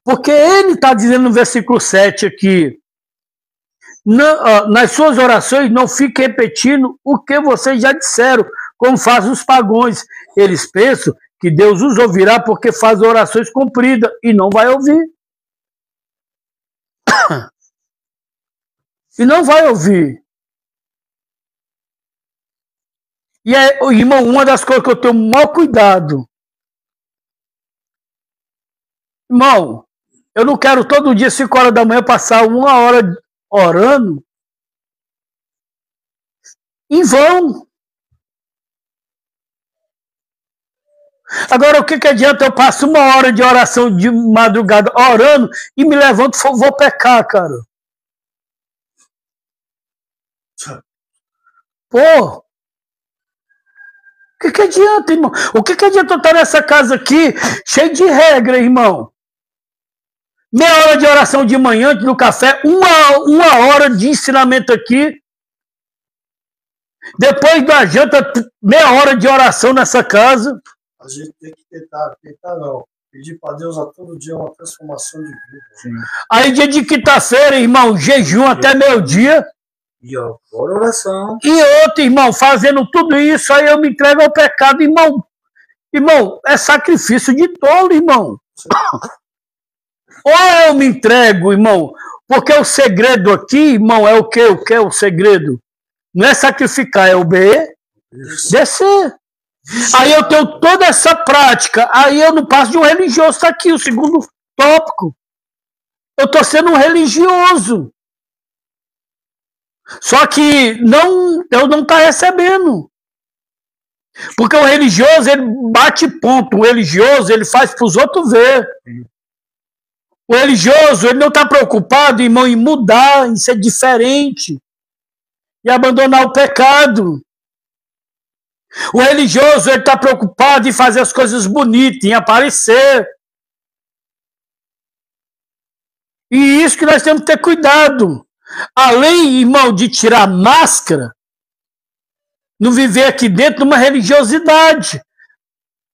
Porque ele está dizendo no versículo 7 aqui, não, nas suas orações não fique repetindo o que vocês já disseram, como fazem os pagãos. Eles pensam que Deus os ouvirá porque faz orações compridas e não vai ouvir. E não vai ouvir. E, irmão, uma das coisas que eu tenho o maior cuidado, irmão, eu não quero todo dia, 5 horas da manhã, passar 1 hora orando em vão. Agora, o que adianta eu passo 1 hora de oração de madrugada orando e me levanto e vou pecar, cara? Pô, o que adianta, irmão? O que adianta eu estar nessa casa aqui cheio de regra, irmão? 1/2 de oração de manhã antes do café, uma hora de ensinamento aqui. Depois da janta, 1/2 de oração nessa casa. A gente tem que tentar não. Pedir para Deus a todo dia uma transformação de vida. Sim. Aí dia de quinta-feira, irmão, jejum até meio-dia. E ó, fora oração. E outro, irmão, fazendo tudo isso, aí eu me entrego ao pecado, irmão. Irmão, é sacrifício de tolo, irmão. Ou eu me entrego, irmão, porque o segredo aqui, irmão, é o quê? O que é o segredo? Não é sacrificar, é obedecer. Aí eu tenho toda essa prática, aí eu não passo de um religioso. Está aqui o segundo tópico. Eu estou sendo um religioso. Só que eu não estou recebendo. Porque o religioso, ele bate ponto. O religioso, ele faz para os outros ver. O religioso, ele não está preocupado, irmão, em mudar, em ser diferente. E abandonar o pecado. O religioso, ele está preocupado em fazer as coisas bonitas, em aparecer. E isso que nós temos que ter cuidado. Além, irmão, de tirar a máscara, não viver aqui dentro de uma religiosidade.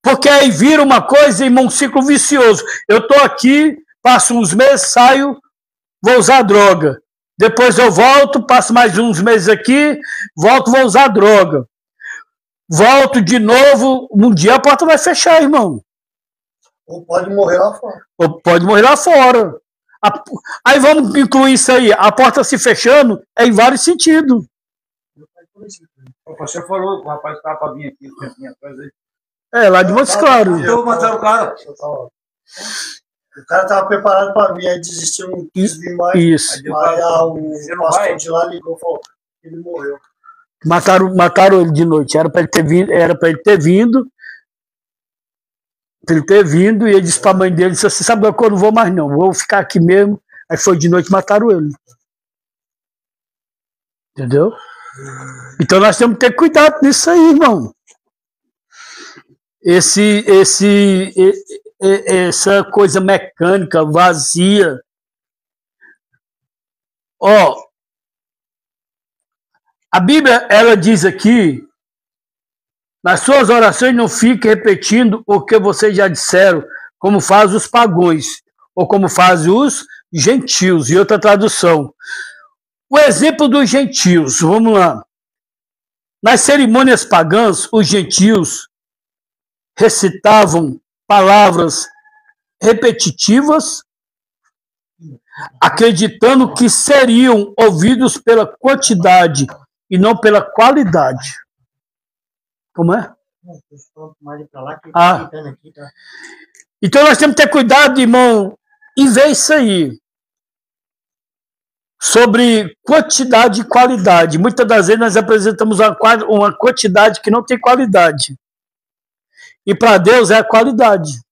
Porque aí vira uma coisa, irmão, um ciclo vicioso. Eu estou aqui, passo uns meses, saio, vou usar droga. Depois eu volto, passo mais uns meses aqui, volto, vou usar droga. Volto de novo, um dia a porta vai fechar, irmão. Ou pode morrer lá fora. Ou pode morrer lá fora. Aí vamos incluir isso aí. A porta se fechando é em vários sentidos. O pastor falou, o rapaz estava para vir aqui, atrás aí. É, lá de Montes Claros. Então mataram o cara. O cara estava preparado para vir, aí desistiu, não quis vir mais. Isso. Aí o pastor de lá ligou e falou que ele morreu. Mataram ele de noite. Era para ele ter vindo. Para ele ter vindo, e ele disse para a mãe dele, disse assim, sabe, eu não vou mais não, vou ficar aqui mesmo. Aí foi de noite e mataram ele. Entendeu? Então nós temos que ter cuidado nisso aí, irmão. Essa coisa mecânica, vazia. Ó, a Bíblia, ela diz aqui, nas suas orações não fique repetindo o que vocês já disseram, como fazem os pagãos, ou como fazem os gentios, em outra tradução. O exemplo dos gentios, vamos lá. Nas cerimônias pagãs, os gentios recitavam palavras repetitivas, acreditando que seriam ouvidos pela quantidade e não pela qualidade. Como é? Então nós temos que ter cuidado, irmão, e ver isso aí. Sobre quantidade e qualidade. Muitas das vezes nós apresentamos uma quantidade que não tem qualidade. E para Deus é a qualidade.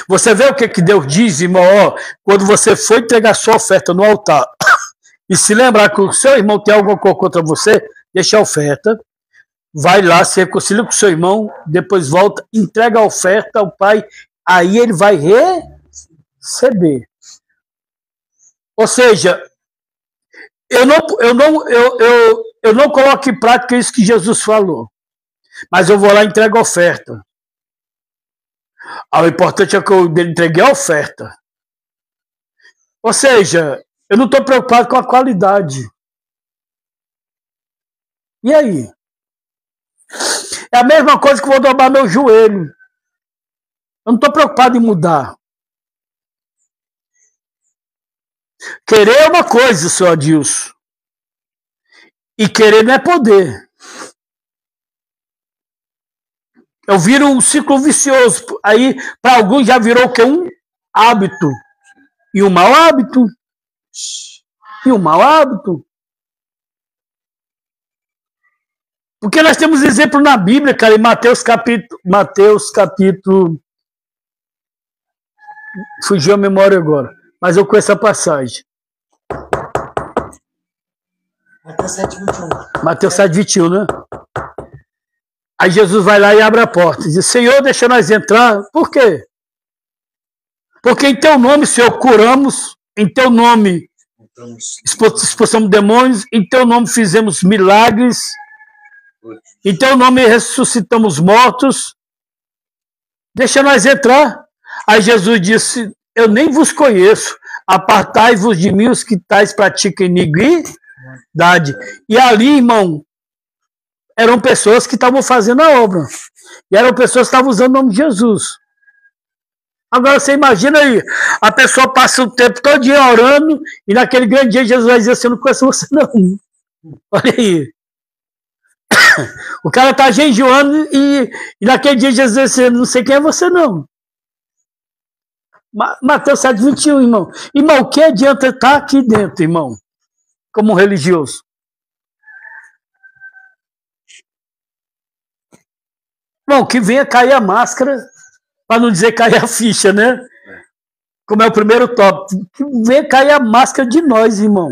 Você vê o que Deus diz, irmão, ó, quando você for entregar sua oferta no altar e se lembrar que o seu irmão tem alguma coisa contra você, deixa a oferta, vai lá, se reconcilia com o seu irmão, depois volta, entrega a oferta ao Pai, aí ele vai receber. Ou seja, eu não coloco em prática isso que Jesus falou, mas eu vou lá e entrego a oferta. O importante é que eu entreguei a oferta. Ou seja, eu não estou preocupado com a qualidade. E aí? É a mesma coisa que eu vou dobrar meu joelho. Eu não estou preocupado em mudar. Querer é uma coisa, senhor Adilson. E querer não é poder. Eu viro um ciclo vicioso. Aí, para alguns, já virou o quê? Um hábito. E um mau hábito. E um mau hábito. Porque nós temos exemplo na Bíblia, cara, em Mateus capítulo... Fugiu a memória agora. Mas eu conheço a passagem. Mateus 7:21. Mateus 7:21, né? Aí Jesus vai lá e abre a porta. Diz, Senhor, deixa nós entrar. Por quê? Porque em teu nome, Senhor, curamos. Em teu nome expulsamos demônios. Em teu nome fizemos milagres. Em teu nome ressuscitamos mortos. Deixa nós entrar. Aí Jesus disse, eu nem vos conheço. Apartai-vos de mim os que tais praticam iniquidade. E ali, irmão, eram pessoas que estavam fazendo a obra. E eram pessoas que estavam usando o nome de Jesus. Agora você imagina aí, a pessoa passa o tempo todo dia orando, e naquele grande dia Jesus vai dizer assim, eu não conheço você não. Olha aí. O cara está jejuando e naquele dia Jesus vai dizer, não sei quem é você não. Mateus 7:21, irmão. Irmão, o que adianta estar aqui dentro, irmão? Como um religioso. Bom, que venha cair a máscara, para não dizer cair a ficha, né? Como é o primeiro tópico. Que venha cair a máscara de nós, irmão.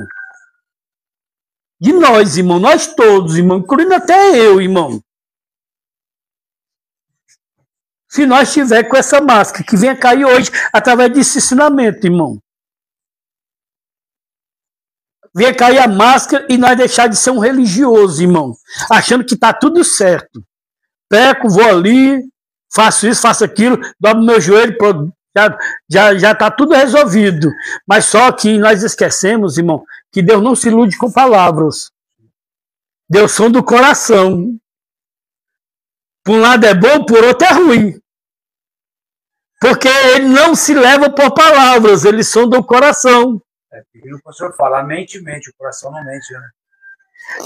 De nós, irmão. Nós todos, irmão. Incluindo até eu, irmão. Se nós estiver com essa máscara, que venha cair hoje, através desse ensinamento, irmão. Venha cair a máscara e nós deixar de ser um religioso, irmão. Achando que está tudo certo. Peco, vou ali, faço isso, faço aquilo, dobro meu joelho, já está tudo resolvido. Mas só que nós esquecemos, irmão, que Deus não se ilude com palavras. Deus som do coração. Por um lado é bom, por outro é ruim. Porque ele não se leva por palavras, ele som do coração. O pastor fala, mente, o coração não mente, né?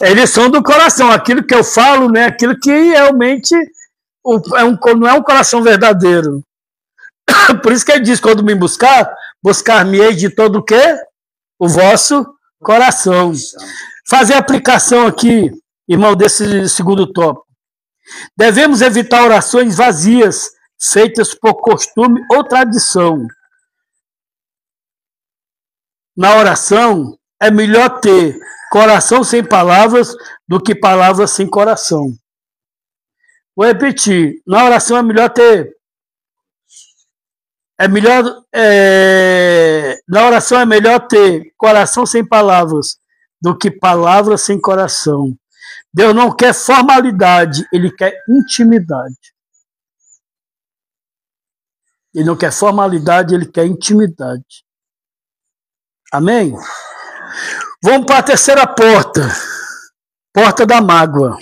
Eles são do coração. Aquilo que eu falo, né? Aquilo que realmente não é um coração verdadeiro. Por isso que ele diz, quando me buscar-me-ei de todo o quê? O vosso coração. Fazer aplicação aqui, irmão, desse segundo tópico. Devemos evitar orações vazias, feitas por costume ou tradição. na oração, é melhor ter coração sem palavras do que palavras sem coração. Vou repetir. Na oração é melhor ter... na oração é melhor ter coração sem palavras do que palavras sem coração. Deus não quer formalidade, Ele quer intimidade. Ele não quer formalidade, Ele quer intimidade. Amém? Vamos para a terceira porta. Porta da mágoa.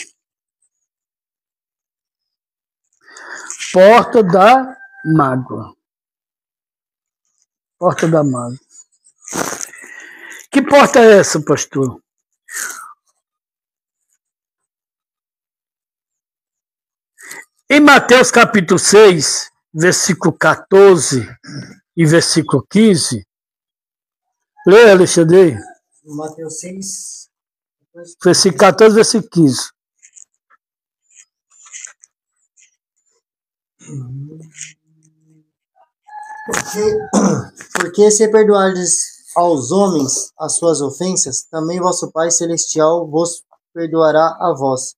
Porta da mágoa. Porta da mágoa. Que porta é essa, pastor? Em Mateus capítulo 6, versículo 14 e versículo 15. Leia, Alexandre. Mateus 6, Versículo 14, versículo 15. Porque se perdoardes aos homens as suas ofensas, também vosso Pai Celestial vos perdoará a vós.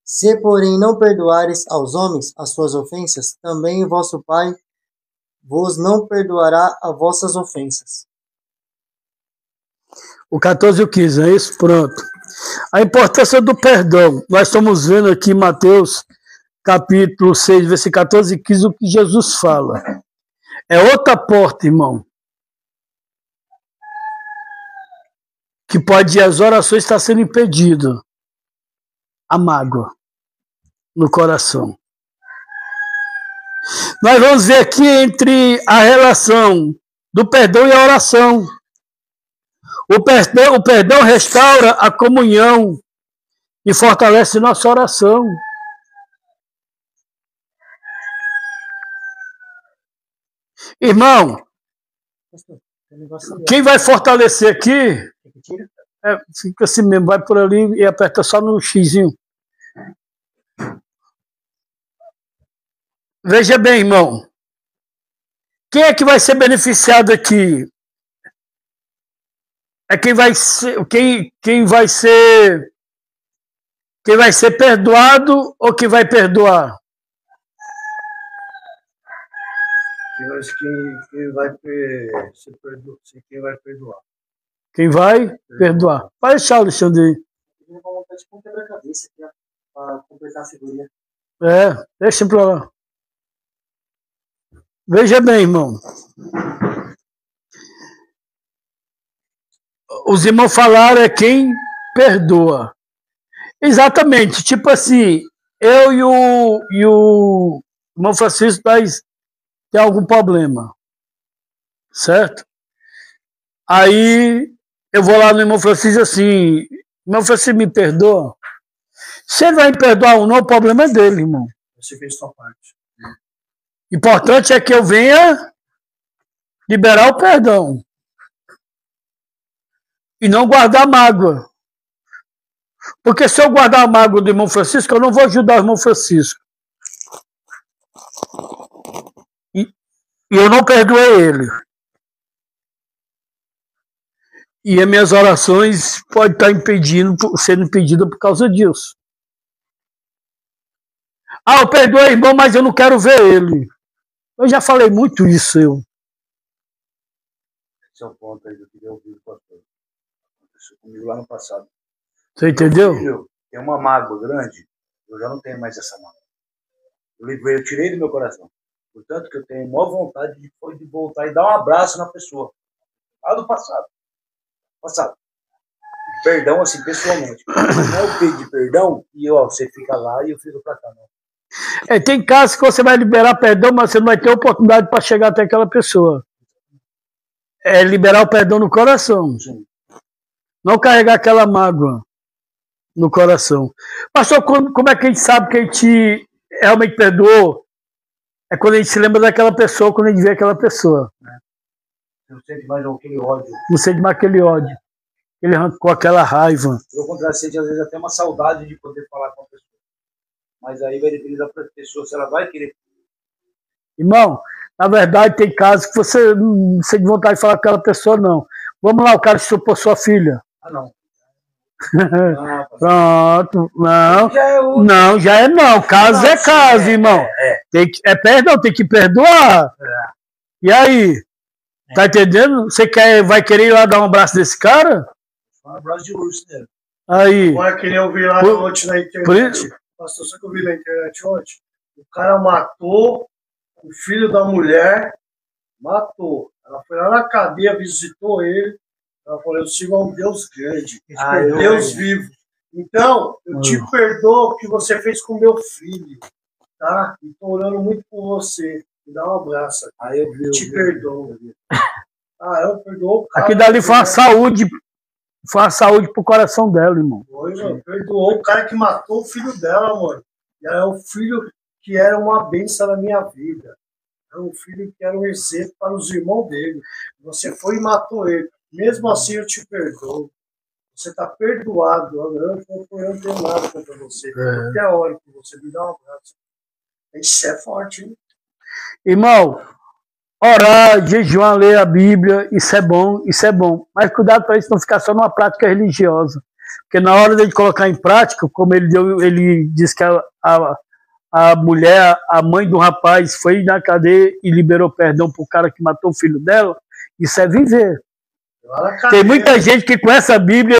Se, porém, não perdoares aos homens as suas ofensas, também vosso Pai vos não perdoará as vossas ofensas. O 14 e o 15, é isso? Pronto. A importância do perdão. Nós estamos vendo aqui em Mateus capítulo 6, versículo 14 e 15, o que Jesus fala. É outra porta, irmão, que pode as orações estar sendo impedidas. A mágoa no coração. Nós vamos ver aqui entre a relação do perdão e a oração. O perdão restaura a comunhão e fortalece nossa oração. Irmão, quem vai fortalecer aqui, fica assim mesmo, vai por ali e aperta só no xizinho. Veja bem, irmão, quem é que vai ser beneficiado aqui? É quem vai ser perdoado ou quem vai perdoar? Quem vai perdoar. Quem vai perdoar? Vai deixar, Alexandre. Eu vou montar tipo um quebra-cabeça aqui, ó, para completar a figurinha. Deixa pra lá. Veja bem, irmão. Os irmãos falaram é quem perdoa. Exatamente. Tipo assim, eu e o irmão Francisco tem algum problema. Certo? Aí eu vou lá no irmão Francisco assim, irmão Francisco me perdoa. Se ele vai me perdoar ou não, o problema é dele, irmão. Você fez sua parte. Importante é que eu venha liberar o perdão. E não guardar mágoa. Porque se eu guardar a mágoa do irmão Francisco, eu não vou ajudar o irmão Francisco. E eu não perdoei ele. E as minhas orações podem estar sendo impedidas por causa disso. Eu perdoei, irmão, mas eu não quero ver ele. Eu já falei muito isso, eu. Esse é o ponto aí que eu queria ouvir do pastor. Aconteceu comigo lá no passado. Você entendeu? Filho, tem uma mágoa grande, eu já não tenho mais essa mágoa. Eu tirei do meu coração. Portanto, que eu tenho a maior vontade de voltar e dar um abraço na pessoa. Lá do passado. Perdão, assim, pessoalmente. Não é o pedido de perdão e você fica lá e eu fico pra cá, não. Tem casos que você vai liberar perdão, mas você não vai ter oportunidade para chegar até aquela pessoa. É liberar o perdão no coração. Sim. Não carregar aquela mágoa no coração. Pastor, como é que a gente sabe que a gente realmente perdoou? É quando a gente se lembra daquela pessoa, quando a gente vê aquela pessoa. Não sente mais aquele ódio. Não sente mais aquele ódio. Ele arrancou aquela raiva. Pelo contrário, sente às vezes até uma saudade de poder falar com a pessoa. Mas aí vai depender da pessoa, se ela vai querer. Irmão, na verdade tem casos que você não sente vontade de falar com aquela pessoa, não. Vamos lá, o cara estuprou sua filha. Ah, não. Pronto, não. Já é outro. Não, já é não. Caso é caso, irmão. Perdão, tem que perdoar. E aí? Tá entendendo? Você vai querer ir lá dar um abraço desse cara? Um abraço de urso nele. Aí. Agora que nem eu vi lá ontem na internet. Pastor, só que eu vi na internet ontem. O cara matou o filho da mulher. Matou. Ela foi lá na cadeia, visitou ele. Ela falou, eu sigo a um Deus grande. Deus vivo. Então, eu te perdoo o que você fez com meu filho. Tá? E tô orando muito por você. Me dá um abraço. Eu te perdoo. Eu perdoo o cara. Aqui dali foi uma saúde. Foi uma saúde pro coração dela, irmão. Foi, mano. Perdoou o cara que matou o filho dela, mano. E era um filho que era uma bênção na minha vida. Era um filho que era um exemplo para os irmãos dele. Você foi e matou ele. Mesmo assim, eu te perdoo. Você está perdoado. Eu não tenho nada contra você. Até a hora que você me dá um abraço. Isso é forte, hein? Irmão, orar, jejuar, ler a Bíblia, isso é bom, isso é bom. Mas cuidado para isso não ficar só numa prática religiosa. Porque na hora de colocar em prática, como ele disse que a mulher, a mãe do rapaz, foi na cadeia e liberou perdão pro cara que matou o filho dela, isso é viver. Tem muita gente que com essa Bíblia